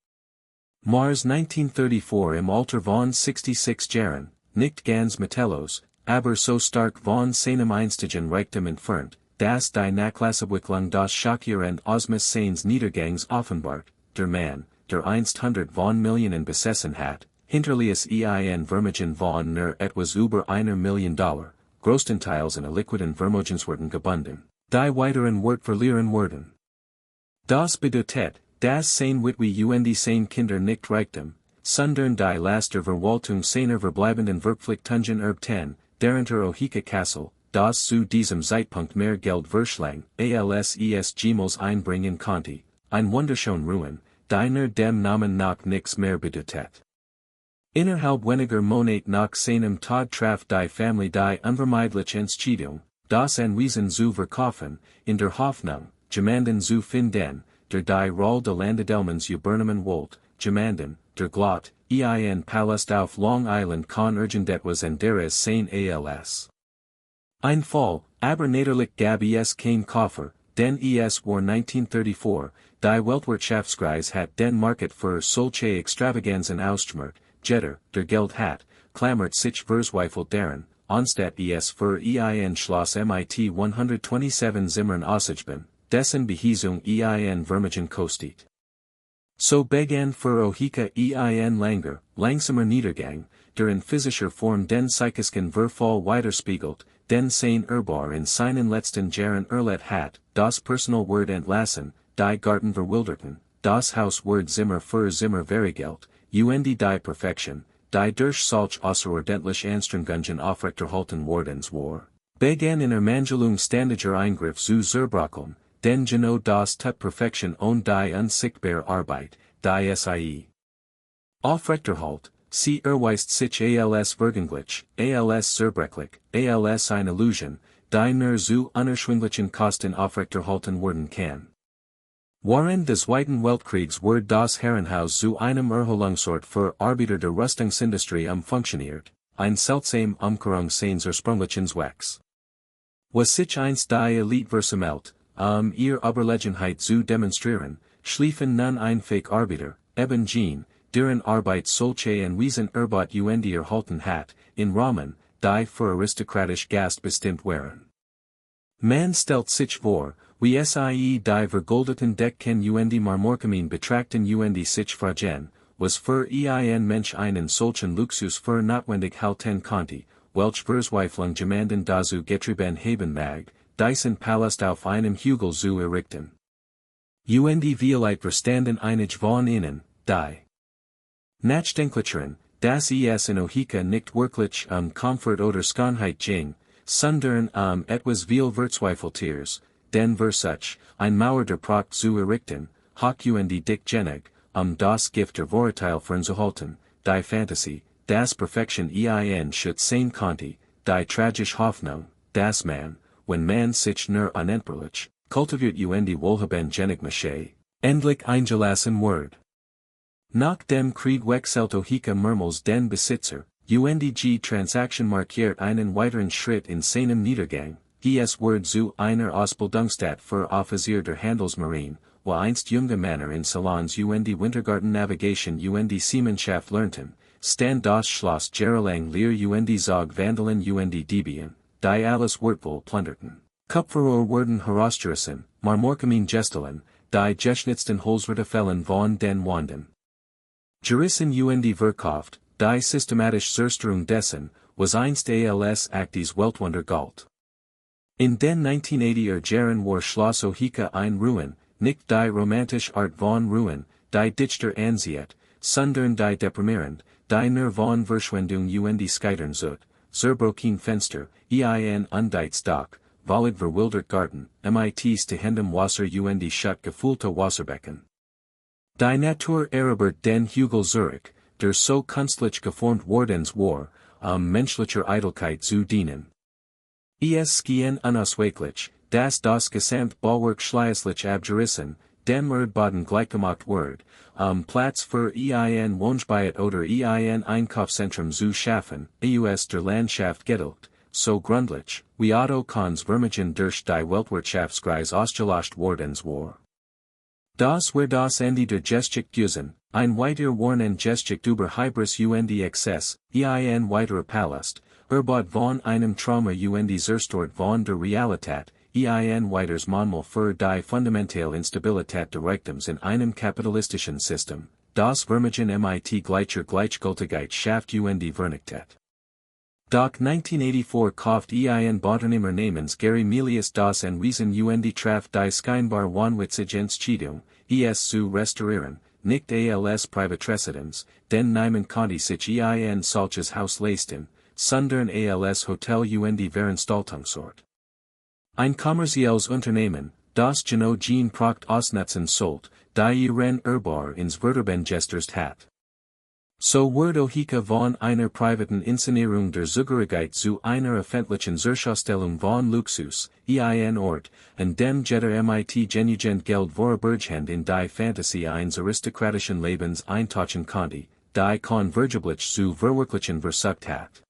Speaker 1: Mars 1934 im Alter von 66 Jahren, nicht ganz mittellos, aber so stark von seinem einstigen Reichtum entfernt, dass die Nachlassentwicklung das Schockierend und Osmus seines Niedergangs offenbart, der Mann, der einst 100 von Millionen besessen hat, hinterließ ein Vermögen von nur etwas über $1 Million, größtenteils in liquiden Vermögenswerten gebunden, die weiteren Wert verlieren wurden. Das bedeutet, dass sein Witwe und sein Kinder nicht Reichtum, sondern die Last der Verwaltung seiner verbleibenden Verpflichtungen erbten, darunter Ohika Castle, das zu diesem Zeitpunkt mehr Geld verschlang, als es jemals einbringen konnte, ein wunderschön Ruin, die nur dem Namen nach nichts mehr bedeutet. Innerhalb weniger Monate nach seinem Tod traf die Familie die unvermeidliche Entscheidung, das Anwesen zu verkaufen, in der Hoffnung, jemanden zu finden, der die Rolle de Landedelmans übernehmen wollte, jemanden, der Glot, ein Palast auf Long Island kann irgendetwas anderes sein als. Ein Fall, aber natürlich gab es kein Koffer, denn es war 1934, die Weltwirtschaftskrise hat den Market für solche Extravaganzen ausgemerkt, Jeter, der Geld hat, klammert sich verzweifelt daran, anstatt es für ein Schloss mit 127 Zimmern auszugeben, dessen Beheizung ein Vermögen kostet. So begann für Ohika ein langsamer Niedergang, der in physischer Form den psychischen Verfall widerspiegelt, den sein Erbar in seinen letzten Jahren erlebt hat, das Personal Word entlassen, die Garten verwilderten, das Haus Word Zimmer für Zimmer vergelt, und die Perfektion, die durch solch außerordentlich Anstrengungen aufrechterhalten wordens war, begann in Ermangelung ständiger Eingriff zu zerbröckeln, denn genau das tut Perfektion und die unsichtbare Arbeit, die sie aufrechterhalt, sie erweist sich als vergänglich, als zerbrechlich, als eine Illusion, die nur zu unerschwinglichen Kosten aufrechterhalten werden kann. Während des Zweiten Weltkriegs wurde das Herrenhaus zu einem Erholungsort für Arbeiter der Rüstungsindustrie funktioniert, ein seltsam Umkehrung seines ursprünglichen Zwecks. Was sich einst die Elite versammelt, ihr Überlegenheit zu demonstrieren, schliefen nun ein Fake Arbeiter, eben jene, deren Arbeit solche en Wesen Erbot erhalten hat, in Rahmen, die für aristokratisch Gast bestimmt waren. Man stellt sich vor, wie sie die vergoldeten Decken Marmorkamin betrachten sich fragen, was für ein Mensch einen solchen Luxus für notwendig halten konnte, welch Verzweiflung jemanden dazu getrieben haben mag, diesen Palast auf einem Hügel zu errichten. Vielleicht verstanden einige von ihnen, die Nachdenklicheren, dass es in Ohika nicht wirklich Komfort oder Schönheit ging, sondern etwas viel Verzweifelteres, denn versuch, ein Mauer der Pracht zu errichten, hoch dick genig, das Gift der Vorurteile fernzuhalten, die Fantasie, das Perfektion schütz sein konnte, die tragische Hoffnung, dass man, wenn man sich nur unentbehrlich, kultiviert wohlhaben genig Maché, endlich eingelassen wird. Nach dem Krieg wechselt Ohika mehrmals den Besitzer, Transaction markiert einen weiteren Schritt in seinem Niedergang, es wird zu einer Ausbildungsstadt für Offizier der Handelsmarine, wo einst junge Männer in Salons Wintergarten Navigation Seemenschaft lernten, stand das Schloss jahrelang leer Zog Vandalen Diebien, die alles wertvoll plünderten. Kupferrohr wurden herausgerissen, Marmorkamin gestelen, die geschnitzten Holzwertefällen von den Wanden. Gerissen verkauft, die systematische Zerstörung dessen, was einst als Aktis Weltwunder galt. In den 1980er Jahren war Schloss Ohika ein Ruin, nicht die romantische Art von Ruin, die Dichter anzieht, sondern die deprimierend, die nur von Verschwendung scheitern zut, zerbrochen Fenster, ein undichts Dach, valid verwildert Garten, mit stehendem Wasser schutt gefüllte Wasserbecken. Die Natur erobert den Hügel Zurich, der so künstlich geformt wordens war, menschlicher Eitelkeit zu dienen. Es schien unausweichlich, dass das Gesamtbauwerk schließlich abgerissen, dem Erdboden gleichgemacht wird, Platz für ein Wohngebiet oder ein Einkaufszentrum zu schaffen, aus der Landschaft gedulgt, so gründlich, wie Otto Kahns Vermögen durch die Weltwirtschaftskrise ausgelöscht wordens war. Das war das Ende der Geschichte gewesen, ein weiter Warnen Geschichte über Hybris Exzess, ein weiterer Palast, Erbot von einem Trauma zerstört von der Realität, ein weiters Mahnmal für die fundamentale Instabilität der Reichtums in einem kapitalistischen System, das Vermögen mit gleicher Gleichgültigkeit schafft vernichtet. Doch 1984 kauft ein Bauunternehmer namens Gary Milius das en Wesen traf die scheinbar wahnwitzige Entscheidung, es zu restaurieren, nicht als Privatresidenz, denn niemand konnte sich ein solches Haus leisten, sondern als Hotel Veranstaltungsort. Ein kommerzielles Unternehmen, das Eugene Pracht ausnutzen sollt, die ihren Erbar ins Verderben gestürzt hat. So wird Ohika von einer privaten Inszenierung der Zugehörigkeit zu einer öffentlichen Zerschaustellung von Luxus, ein Ort, an dem jeder genügend Geld vorübergehend in die Fantasie eines aristokratischen Lebens eintauchen konnte, die konvergiblich zu verwirklichen versucht hat.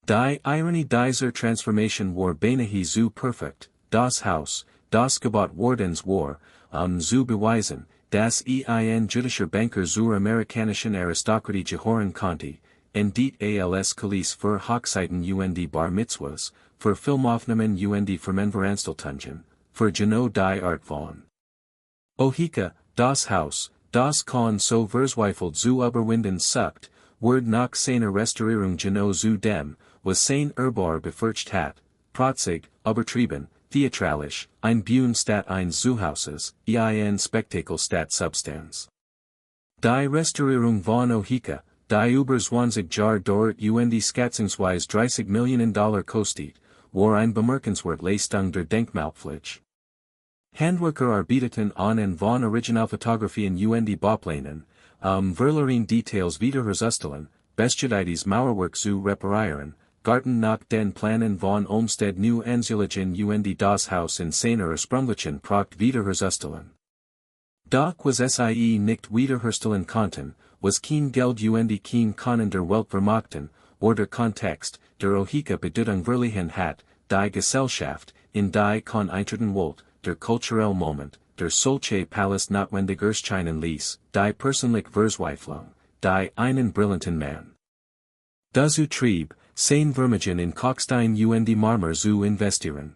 Speaker 1: Die Ironie dieser Transformation war beinahe zu perfekt, das Haus, das gebaut wordens war, zu beweisen, dass ein Jüdischer Bankier zur Amerikanischen Aristokratie gehören konnte, dit als Kulisse für Hochzeiten Bar Mitzvahs, für Filmaufnahmen Firmenveranstaltungen, für genau die Art von Ohika, das Haus, das kann so verzweifelt zu überwinden sucht, wird nach seiner Restaurierung genau zu dem, was sein Erbar befürchtet hat, protzig, übertrieben, theatralisch, ein Bühnen statt eines Zuhauses, ein Spektakel statt Substanz. Die Restaurierung von Ohika, die über 20 Jahre dauert schätzungsweise $30 Millionen kostet, war ein bemerkenswert Leistung der Denkmalpflege. Handwerker arbeiteten an en von Originalfotografien Bauplänen, Verlerin details Wiederherstellung, Bestjedides Mauerwerk zu reparieren, Garten nach den Planen von Olmsted new Anzulegen und das Haus in seiner Ursprünglichen Pracht Wiederherstellung. Doch was sie nicht wiederherstellen konnten, was kein Geld und kein Können der Welt vermachten, oder Kontext, der Ohika Bedeutung verliehen hat, die Gesellschaft, in die kon eintreten wollt, der kulturelle Moment, der solche Palast notwendig erscheinen ließ, die persönliche Verzweiflung, die einen brillanten Mann dazu trieb, sein Vermögen in Kalkstein und Marmor zu investieren.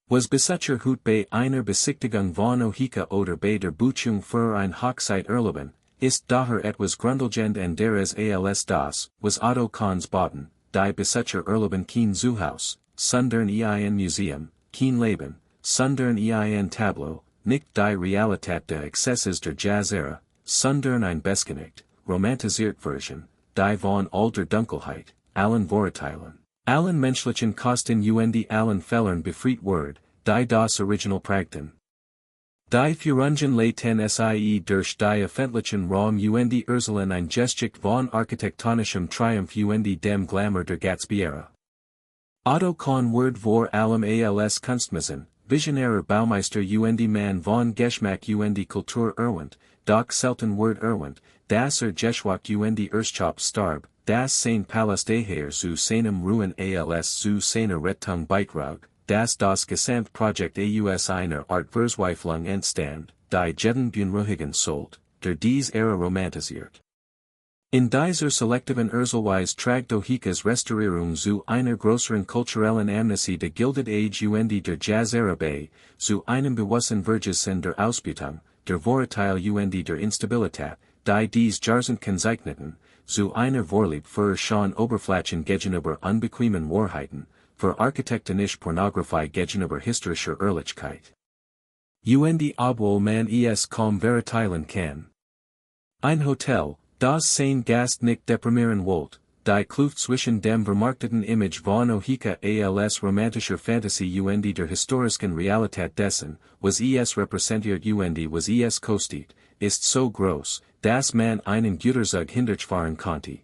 Speaker 1: Was Besucher hut bei einer Besichtigung von Ohika oder bei der Buchung für ein Hochzeit erleben, ist daher etwas grundlegend anderes als das, was Otto Kahns bauten, die Besucher erleben kein Zuhaus, sondern ein Museum, kein Leben, sondern ein Tableau, nicht die Realität des Excesses der Jazzera, sondern ein Beschönigt, romantisiert Version, die von all der Dunkelheit, allen Vorurteilen, allen menschlichen Kosten und allen Fehlern befreit word, die das Original prägten. Die Führungen leiten sie durch die öffentlichen Raum und Urselen ein Geschicht von architektonischem Triumph und dem Glamour der Gatsbyera. Otto Kahn word vor allem als Kunstmassen, visionärer Baumeister und Mann von Geschmack und Kultur erwähnt, doch selten word erwähnt, dass Geschmack und Erschaft starb, das sein Palast daher zu seinem Ruin als zu seiner Rettung beitrug, dass das Gesamtprojekt aus einer Art Verzweiflung entstand, die jeden Beunruhigen sollt, der dies Ära romantisiert. In dieser selektiven Urselweise tragt Ohikas Restaurierung zu einer größeren kulturellen Amnesie der Gilded Age und der Jazzera bei, zu einem bewussten Vergessen der Ausbeutung, der Vorurteile und der Instabilität, die dies Jahrzehnte kennzeichneten, zu einer Vorlieb für schon Oberflächen gegenüber unbequemen Wahrheiten, für architektonische Pornografie gegenüber historischer Ehrlichkeit. Und obwohl man es kaum veriteilen kann. Ein Hotel, das sein Gast nicht deprimieren wollt, die Kluft zwischen dem vermarkteten Image von Ohika als romantischer Fantasie und der historischen Realität dessen, was es repräsentiert und was es kostet, ist so groß, dass man einen Güterzug hindurchfahren konnte.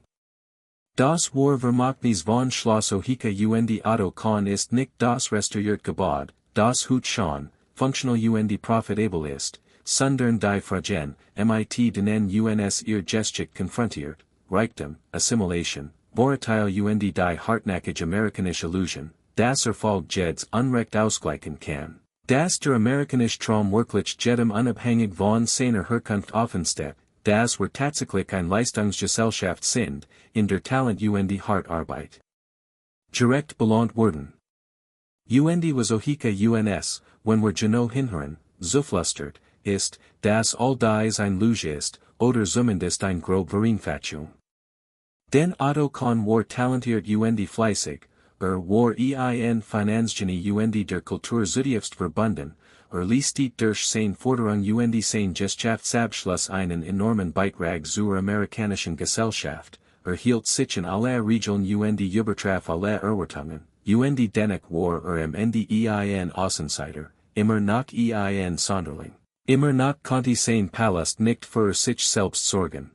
Speaker 1: Das Vermächtnis von Schloss Ohika und Otto Kahn ist nicht das restauriert Gebäude, das hut schon, functional und profitabel ist, sondern die Fragen, mit denen uns ihr Geschick konfrontiert, Reichtum, Assimilation, Vorurteile und die hartnäckige Amerikanische Illusion, das Erfolg jeds Unrecht ausgleichen kann, dass der Amerikanische Traum wirklich jedem unabhängig von seiner Herkunft offensteht, das wir tatsächlich ein Leistungsgesellschaft sind, in der Talent und Hartarbeit direkt belohnt wurden. Und was Ohika uns, wenn wir genau hinhören, zuflüstert, ist, dass all dies ein Lüge ist, oder zumindest ein grob Vereinfachung. Denn Otto Kahn war talentiert und fleißig, war ein Finanzgenie und der Kultur zutiefst verbunden, ließ durch sein Forderung und sein Gesellschaftsabschluss einen enormen Beitrag zur amerikanischen Gesellschaft, hielt sich in aller Regeln und übertraf alle Erwartungen, und dennoch war am Ende ein Außenseiter, immer noch ein Sonderling. Immer noch konnte sein Palast nicht für sich selbst sorgen.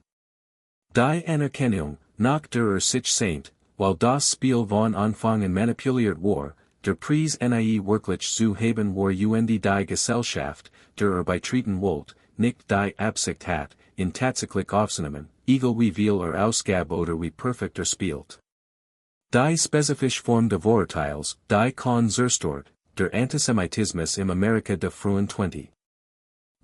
Speaker 1: Die Anerkennung, nach der sich sehnt, weil das Spiel von Anfang an manipuliert war, der Preis nie wirklich zu haben war und die Gesellschaft, der beitreten wollt, nicht die Absicht hat, in tatsächlich aufzunehmen, egal wie viel Ausgabe oder wie perfekt spielt. Die spezifische Form des Vorurteils, die Kahn zerstört, der Antisemitismus im Amerika der frühen 20.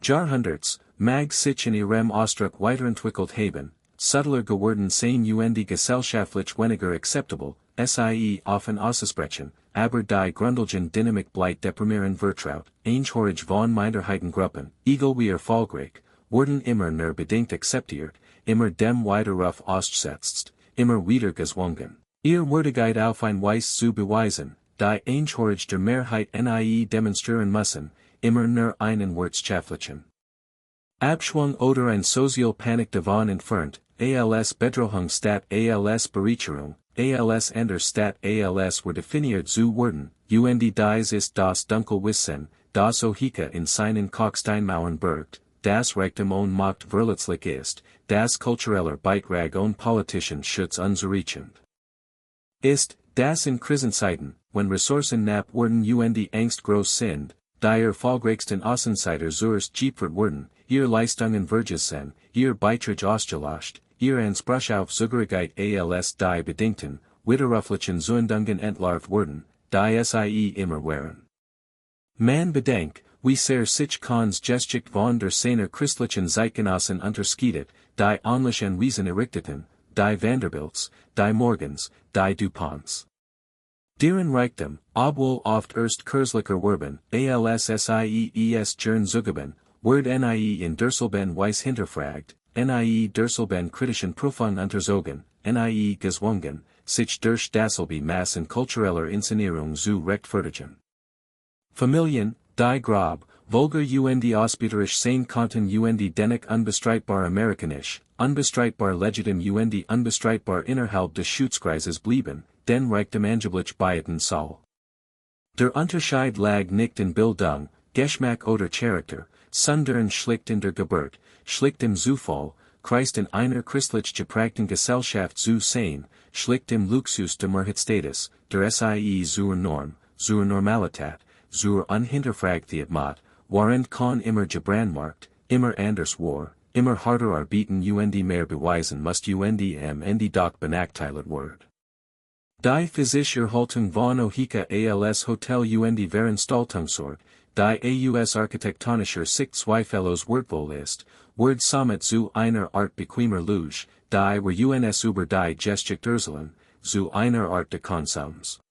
Speaker 1: Jahrhunderts, mag sich in ihrem Ausdruck weiterentwickelt haben, subtler geworden sein und gesellschaftlich weniger acceptable, sie offen auszusprechen, aber die grundlegende Dynamik bleibt deprimieren vertraut, einhörig von Minderheitengruppen, egal wie erfolgreich, wurden immer nur bedingt akzeptiert, immer dem Widerruf ausgesetzt, immer wieder gezwungen, ihr Würdigkeit auf ein Weise zu beweisen, die einhörig der Mehrheit nie demonstrieren müssen, immer nur einen wirtschaftlichen Abschwung oder ein Sozial Panik davon entfernt, als Bedrohung statt als Bereicherung, als Ender statt als were definiert zu werden, und dies ist das Dunkle Wissen, das Ohika in seinen Kalksteinmauern birgt, das Reichtum und Macht verletzlich ist, das kultureller Beitrag und politischen Schutz unzureichend ist, das in Krisenzeiten, wenn Ressourcen knapp wurden und die Angst groß sind, die erfolgreichsten Außenseiter zuerst geopfert wurden, ihr Leistungen vergessen, ihr Beitrag ausgelöscht, ihr Anspruch auf Zugehörigkeit als die bedingten, widerruflichen Zuwendungen entlarvt wurden, die sie immer waren. Man bedenkt, wie sehr sich Kahns Geschick von der seiner christlichen Zeitgenossen unterscheidet, die ähnlich an Wesen errichteten, die Vanderbilts, die Morgens, die Duponts. Deren Reichtum, obwohl oft erst kürzlicher Werben, als SIEES Jern zugeben, wird nie in derselben Weise hinterfragt, nie derselben kritischen Prüfung unterzogen, nie gezwungen, sich durch dasselbe Maß in kultureller Inszenierung zu rechtfertigen. Familien, die grob, vulgar und ausbeuterisch sein konnten und dennoch unbestreitbar amerikanisch, unbestreitbar legitim und unbestreitbar innerhalb des Schutzkreises blieben, den Reichtum angeblich beiden soll. Der Unterschied lag nicht in Bildung, Geschmack oder Charakter, sondern schlicht in der Geburt, schlicht im Zufall, Christ in einer christlich geprägten Gesellschaft zu sein, schlicht im Luxus der Mehrheitsstatus, der sie zur Norm, zur Normalität, zur unhinterfragtheit Macht, während Kahn immer gebrandmarkt, immer anders war, immer harder arbeiten und mehr beweisen musst und doch benachteiligt wird. Die physische Erhaltung von Ohika als Hotel und Veranstaltungsort, die aus architektonischer Sicht zweifellos wertvoll ist, wird somit zu einer Art bequemer Luge, die wir uns über die Geschichte erzählen, zu einer Art de Konsums.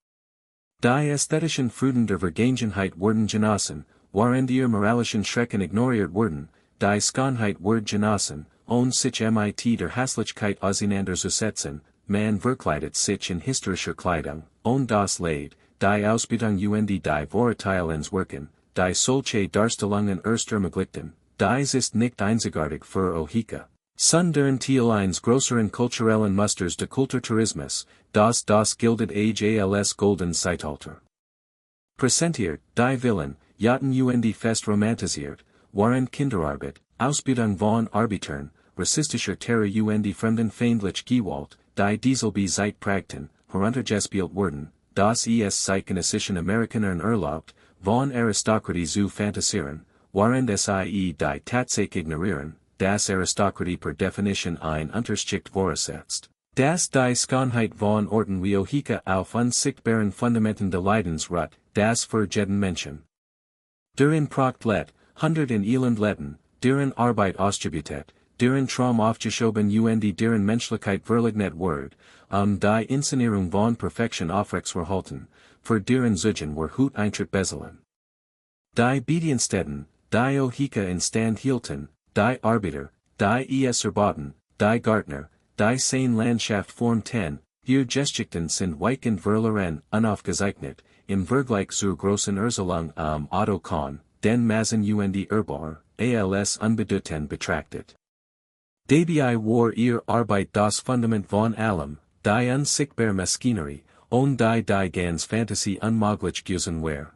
Speaker 1: Die ästhetischen Freuden der Vergangenheit wurden genossen, während ihr moralischen Schrecken ignoriert wurden, die Schönheit wird genossen, und sich mit der Hässlichkeit auseinanderzusetzen, man verkleidet sich in historischer Kleidung, und das Leid, die Ausbeutung und die Vorurteile ins Wirken, die solche Darstellungen erst ermöglichten, dies ist nicht einzigartig für Ohika, sondern Teil eines größeren kulturellen Musters de Kulturtourismus, das gildet als Golden Zeitalter. Präsentiert, die Villen, Yachten und Fest romantisiert, während Kinderarbeit, Ausbeutung von Arbeitern, rassistischer Terror und fremdenfeindlich Gewalt, die dieselbe Zeit prägten, heruntergespielt wurden, das zeitgenössischen Amerikanern erlaubt, von Aristokratie zu fantasieren, während sie die Tatsache ignorieren, dass Aristokratie per Definition ein Unterschicht voraussetzt, dass die Schönheit von Orten wie Ohika auf unsichtbaren Fundamenten des Leidens ruht, das für jeden Menschen. Deren Pracht let, hundert in Elend letten, deren Arbeit ausgebutet, deren Traum aufgeschoben und deren Menschlichkeit verleugnet wird, die Inszenierung von Perfektion aufrechtzuerhalten, für deren Zugen wir Hut Eintritt bezahlen. Die Bediensteten, die Ohika in Stand hielten, die Arbeiter, die erbauten, die Gärtner, die seine Landschaft formten, ihr Geschichten sind weitgehend verloren, unaufgezeichnet, im Vergleich zur großen Erzählung Otto Kahn, den Massen und Erbar, als unbedeutend betrachtet. Dabei war ihr Arbeit das Fundament von allem, die unsichtbare Maschinerie, und die ganz Fantasie unmöglich gewesen war.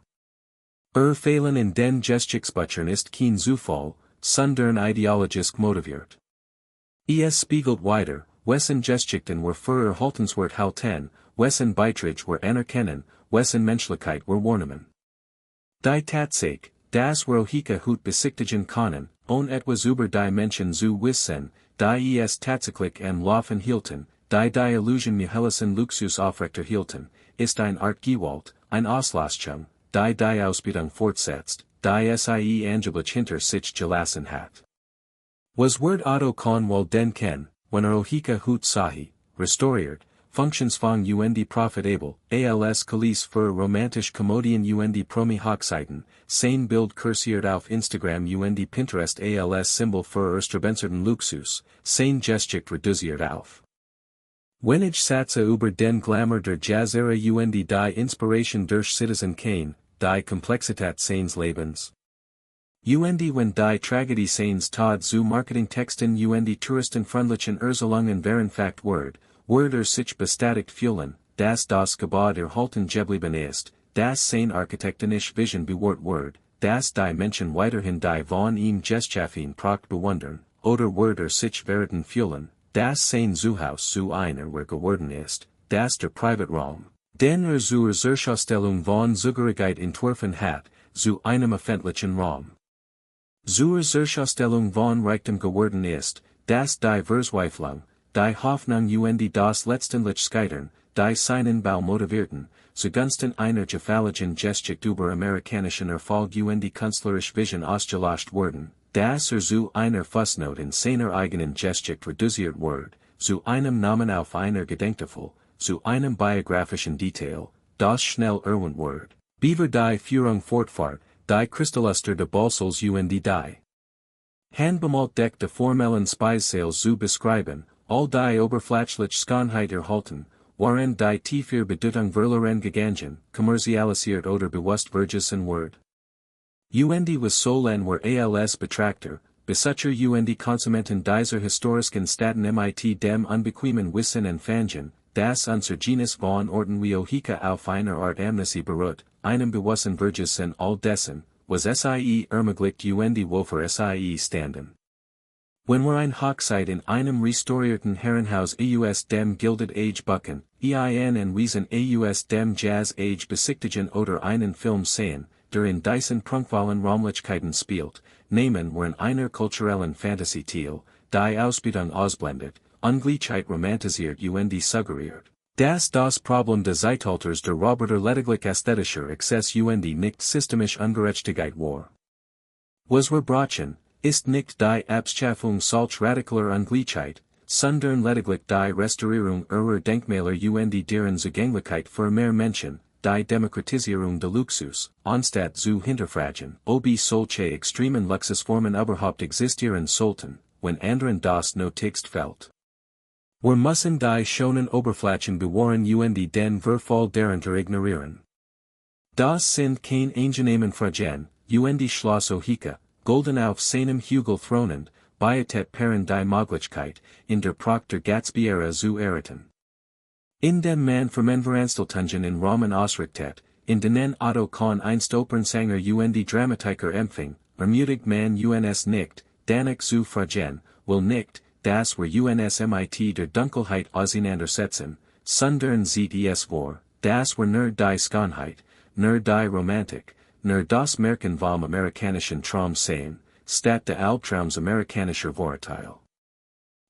Speaker 1: Fehlen in den Geschichtsbüchern ist kein Zufall, sondern ideologisch motiviert. Es spiegelt weiter, wessen Geschichten wir für erhaltenswert halten, wessen Beitrag wir anerkennen, wessen Menschlichkeit wir wahrnehmen. Die Tatsache, dass wir Ohika Hut besichtigen können, und etwas über die Menschen zu wissen, die es tatsächlich am Laufen hielten, die Illusion Mihelisen Luxus aufrechterhielten, ist eine Art Gewalt, ein Auslassung, die Ausbeutung fortsetzt, die sie angeblich hinter sich gelassen hat. Was wird Otto Kahn wohl denken, wenn Ohika Hut sahi, restauriert, Functions von und profitabel, als Kulisse für romantisch Komödien und Promi Hochzeiten, sein Bild kursiert auf Instagram und Pinterest als Symbol für erstrebenswerten Luxus, sein Geschick reduziert auf. Wenn ich satze über den Glamour der Jazzera und die Inspiration durch Citizen Kane, die Komplexität seines Lebens. Und wenn die Tragödie seines Tod zu Marketingtexten und touristenfreundlichen Erzählungen veranfakt wird sich bestätigt fühlen, dass das Gebäude erhalten geblieben ist, dass sein architektonisch Vision bewahrt wird, das die Menschen weiterhin die von ihm geschaffen Pracht bewundern, oder Wörter sich verraten fühlen, das sein Zuhause zu einer geworden ist, das der Privatraum, den zur Zerstellung von Zugehörigkeit entworfen hat, zu einem öffentlichen Raum. Zur Zerstellung von Reichtum geworden ist, das die Verzweiflung, die Hoffnung das letztendlich Scheitern, die seinen Bau motivierten, zugunsten einer gefährlichen Geschichte über amerikanischen Erfolg künstlerisch Vision ausgelöscht wurden, das zu einer Fußnote in seiner eigenen Geschichte reduziert wird, zu einem Namen auf einer Gedenktafel, zu einem biografischen Detail, das schnell erwähnt wird, beaver die Führung fortfahrt, die Kristallluster de Balsels die Handbemalt Deck de formellen Speisales zu beschreiben, all die Oberflächliche Schönheit erhalten, waren die tiefer Bedeutung verloren gegangen, kommerzialisiert oder bewusst vergessen wird. Was sollen wir als Betrachter, Besitzer Konsumenten dieser historischen Staaten mit dem unbequemen Wissen empfangen, das unser Genus von Orten wie Ohika auf einer Art Amnesie beruht, einem bewussten Vergessen all dessen, was sie ermöglicht wo für sie standen. Wenn wir ein Hochzeit in einem restaurierten Herrenhaus aus dem Gilded Age bucken, en Wiesen aus dem Jazz Age besichtigen oder einen Film sehen, der in diesen prunkvollen Räumlichkeiten spielt, nehmen wir in einer kulturellen Fantasie teil, die Ausbildung ausblendet, Ungleichheit romantisiert suggeriert. Das Problem des Zeitalters der Roboter lediglich ästhetischer Exzess nicht systemisch Ungerechtigkeit war. Was wir brauchen, ist nicht die Abschaffung solch radikaler Ungleichheit, sondern lediglich die Restaurierung ihrer Denkmäler deren Zugänglichkeit für mehr Menschen, die Demokratisierung de Luxus, anstatt zu hinterfragen, ob solche extremen Luxusformen überhaupt existieren sollten, wenn anderen das notigst fällt. Wir müssen die schonen Oberflächen bewahren den Verfall darunter ignorieren. Das sind kein angenehmen Fragen, Schloss Ohika, golden auf seinem Hügel thronend, bietet Perren die Möglichkeit, in der Pracht der Gatsby-Ära zu errichten. In dem man Vermenveranstaltungen in Rahmen ausrichtet, in denen Otto Kahn einst Opernsänger Dramatiker empfing, ermutigt man uns nicht, danach zu fragen, will nicht, dass wir mit der Dunkelheit auseinandersetzen, sondern sieht es vor, dass wir nur die Schönheit, nur die Romantik, nur das Märchen vom amerikanischen Traum sehen, statt der Albtraums amerikanischer Vorurteile.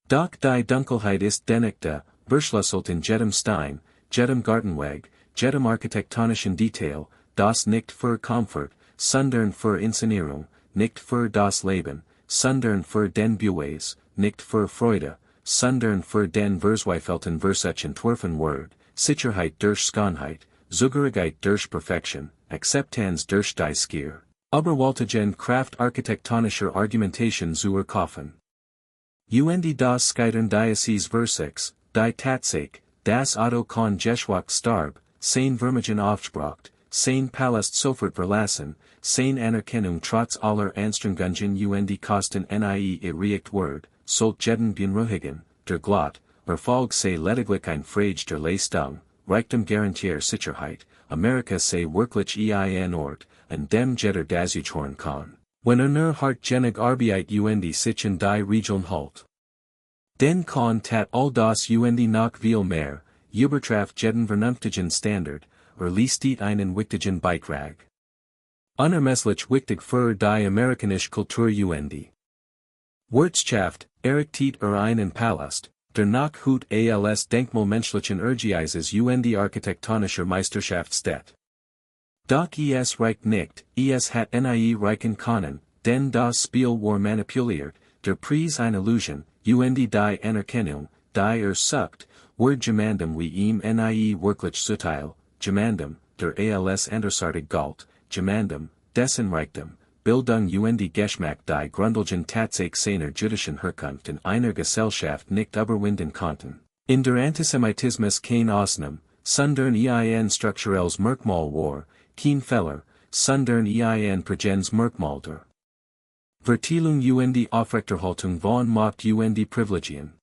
Speaker 1: Doch die Dunkelheit ist dennoch verschlüsselt in jedem Stein, jedem Gartenweg, jedem architektonischen Detail, das nicht für Komfort, sondern für Inszenierung, nicht für das Leben, sondern für den Beweis, nicht für Freude, sondern für den verzweifelten Versuch entworfen wird, Sicherheit durch Schönheit, Zugehörigkeit durch Perfektion, Akzeptanz durch die Skier, überwältigende Kraft architektonischer Argumentation zu erkaufen. Das Scheitern dieses Versuchs, die Tatsache, dass Otto Kahn Geschmack starb, sein Vermögen aufgebraucht, sein Palast sofort verlassen, sein Anerkennung trotz aller Anstrengungen Kosten erreicht wird, sollt jeden beunruhigen, der Glot, Erfolg sei lediglich ein Frage der Leistung, Reichtum garantiert Sicherheit, Amerika sei wirklich ein Ort, an dem jeder dazuhören kann, wenn nur hartgenig Arbeit sich in die Region halt. Den kann tat all das noch viel mehr, übertrifft jeden vernünftigen Standard, leistet einen wichtigen Beitrag. Unermesslich wichtig für die amerikanische Kultur Wirtschaft, errichtet einen Palast, der nach Hut als Denkmal menschlichen Urgeises architektonischer Meisterschaft steht. Doch es reicht nicht, es hat reichen können, denn das Spiel war manipuliert, der Preis eine Illusion, die Anerkennung, die sucht, wird gemandem wie ihm wirklich zuteil, gemandem, der als andersartig galt, gemandem, dessen Reichtum, Bildung Geschmack die grundlegenden Tatsache seiner jüdischen Herkunft in einer Gesellschaft nicht überwinden konnten. In der Antisemitismus kein Ausnahme, sondern ein strukturelles Merkmal war, kein Fehler, sondern ein Prägens Merkmal der Verteilung Aufrechterhaltung von Macht Privilegien.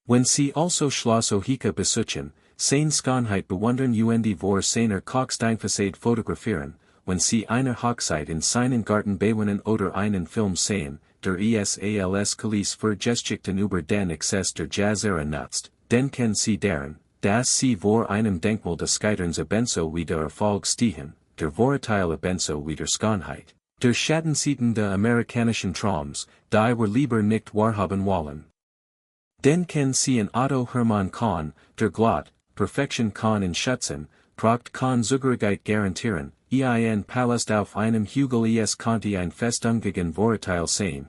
Speaker 1: Wenn sie also Schloss Ohika besuchen, seine Schönheit bewundern vor seiner Kalksteinfassade fotografieren, when sie einer Hochzeit in seinen Garten bewohnen oder einen Film sehen, der es Kulis vergeschichten über den Exzess der Jazzera nutzt, denken sie daran, dass sie vor einem Denkmal des Scheiterns ebenso wie der Erfolg stehen, der Vorurteile ebenso wie der Schönheit, der Schattenseiten der amerikanischen Traums, die wir lieber nicht wahrhaben wollen. Denken sie an Otto Hermann Kahn, der glaubt, Perfektion kann in Pracht kann Sicherheit garantieren, ein Palast auf einem Hügel es konnte ein festungegen Vorurteil sein,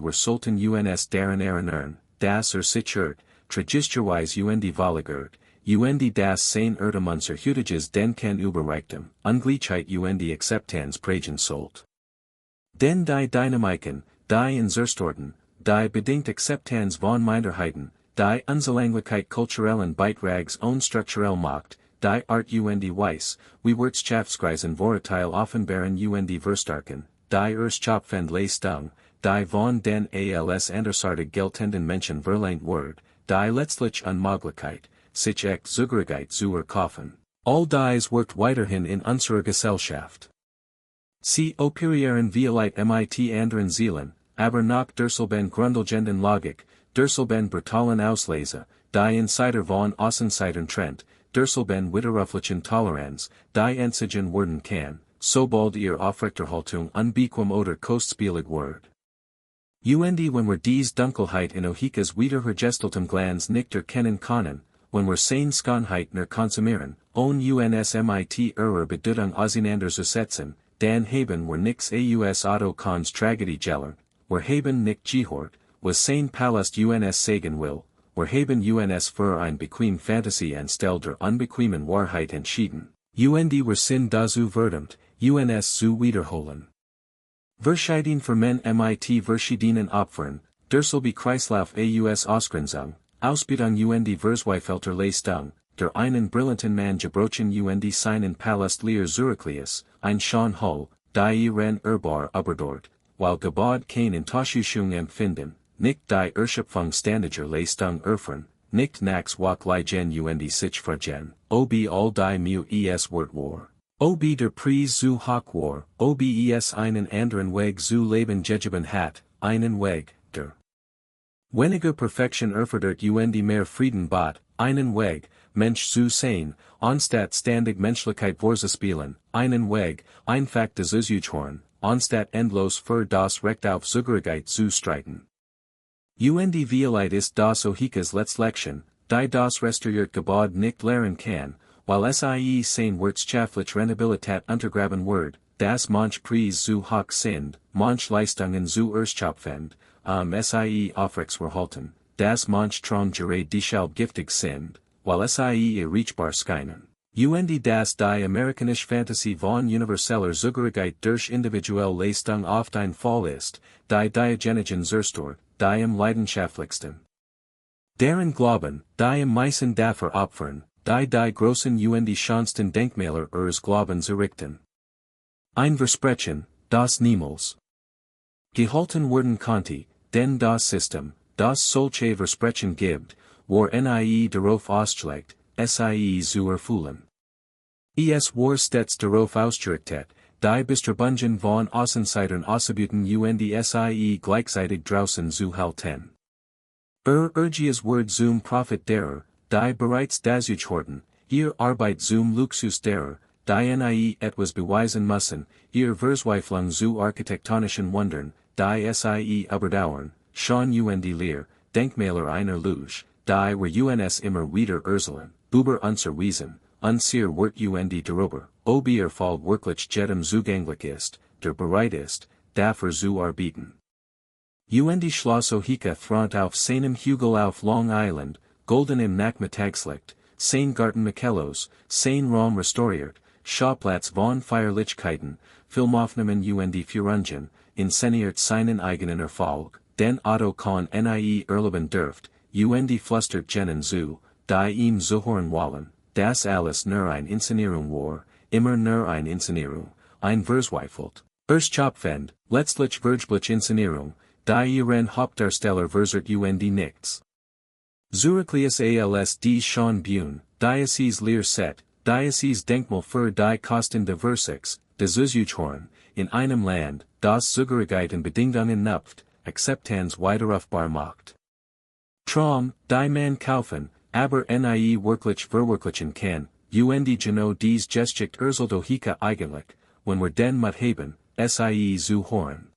Speaker 1: wir sollten uns daran erinnern, dass sichert, tragischerweise verlagert, das sein unser heutiges Denken über Reichtum, Ungleichheit Akzeptanz prägen sollt. Denn die Dynamiken, die Inzerstorten, die bedingt Akzeptanz von Minderheiten, die Unzulanglichkeit kulturellen Beitrags und strukturell Macht, die Art weiss, wie Wirtschaftskreisen Vorurteil offenbaren verstarken, die Erschöpfend Leistung, die von den als andersartig geltenden Menschen verlangt wird, die letztlich Unmöglichkeit, sich echt Zugehörigkeit zu erkaufen. All dies wirkt weiterhin in unserer Gesellschaft. Sie operieren vielleicht mit anderen Zielen, aber nach derselben grundlegenden Logik, derselben brutalen Auslese, die Insider von Außenseitern trennt, derselben widerruflichen Toleranz, die entzigen werden kann, sobald ihr Aufrechterhaltung unbequem oder kostspielig wird. Wenn wir dies Dunkelheit in Ohikes wiederhergestaltem Glanz nicht erkennen können, wenn wir sein Schönheit nur konsumieren, ohne uns mit ihrer Bedeutung auseinanderzusetzen, dann haben wir nix aus Otto Kahns Tragödie gelernt, wir haben nicht gehört, was sein Palast uns sagen will, wir haben uns für ein bequem Fantasie anstelle der unbequemen Wahrheit entschieden, wir sind dazu verdammt, uns zu wiederholen. Verschieden für men mit verschiedenen Opfern, derselbe Kreislauf aus Ausgrenzung, Ausbildung Verzweifelter Leistung, der einen brillanten Mann gebrochen seinen Palast leer Zurichlius, ein schon Hull, die ihren Erbar überdort, weil Gebod kein Enttäuschung empfinden, nicht die Erschöpfung ständiger Leistung erfahren, nicht nachts Wachleigen sich fragen, ob all die Mühe es wert war. Ob der Preis zu hoch war, ob es einen anderen Weg zu leben gegeben hat, einen Weg, der weniger Perfektion erfordert mehr Frieden bot, einen Weg, Mensch zu sein, anstatt ständig Menschlichkeit vorzuspielen, einen Weg, einfach das Aushorn, anstatt endlos für das Recht auf Zugehörigkeit zu streiten. Vielleicht ist das Ohikes Letztlektion, die das restauriert Gebod nicht lehren kann, weil sie sein wirtschaftlich Rentabilität untergraben wird, das manch Preis zu hoch sind, manch Leistungen zu erschöpfend, sie aufrechterhalten, das manch Trong gerade deshalb giftig sind, weil sie erreichbar scheinen. Das die amerikanische Fantasie von universeller Zugehörigkeit durch individuelle Leistung oft ein Fall ist, die diogenigen zerstört, die am leidenschaftlichsten. Deren Glauben, die am meisten dafür opfern, die großen schönsten Denkmäler ihres Glaubens errichten. Ein Versprechen, das niemals gehalten werden konnte, denn das System, das solche Versprechen gibt, war darauf ausgelegt, sie zu erfüllen. Es war stets darauf ausgerichtet, die Bestrebungen von Außenseitern auszubieten sie gleichzeitig draußen zu halten. Urgies Wort zum Profit derer, die bereits dazu horten, ihr Arbeit zum Luxus derer, die etwas beweisen müssen, ihr Verzweiflung zu architektonischen Wundern, die sie überdauern, schon leer, Denkmäler einer Lüge, die wir uns immer wieder erzählen, über unser Wesen, unser Wort darüber, ob ihr Fall wirklich jedem zugänglich ist, der bereit ist, dafür zu arbeiten. Schloss Ohika front auf seinem Hügel auf Long Island, golden im Nachmittagslicht, sein Garten Michelos, sein Raum restauriert, Schauplatz von Feierlichkeiten, Filmaufnahmen Führungen, inszeniert seinen eigenen Erfolg, den Otto Kahn erleben dürft, flüstert jenen zu, die ihm zuhören wollen, das alles nur ein Inszenierung war, immer nur ein Inszenierung, ein verzweifelt, erschöpfend, letztlich vergebliche Inszenierung, die ihren Hauptdarsteller verzert nichts. Zurichlius als die schon Bune, Diocese leer set, Diocese Denkmal für die Kosten der Versichs, des Usjuchhorn, in einem Land, das Zugehörigkeiten Bedingungen knüpft, Akzeptanz widerrufbar macht. Traum, die man kaufen, aber nie wirklich verwirklichen kann, und genau dies Geschichte erzählt Hika eigentlich, wenn wir den Mut haben, sie zu hören.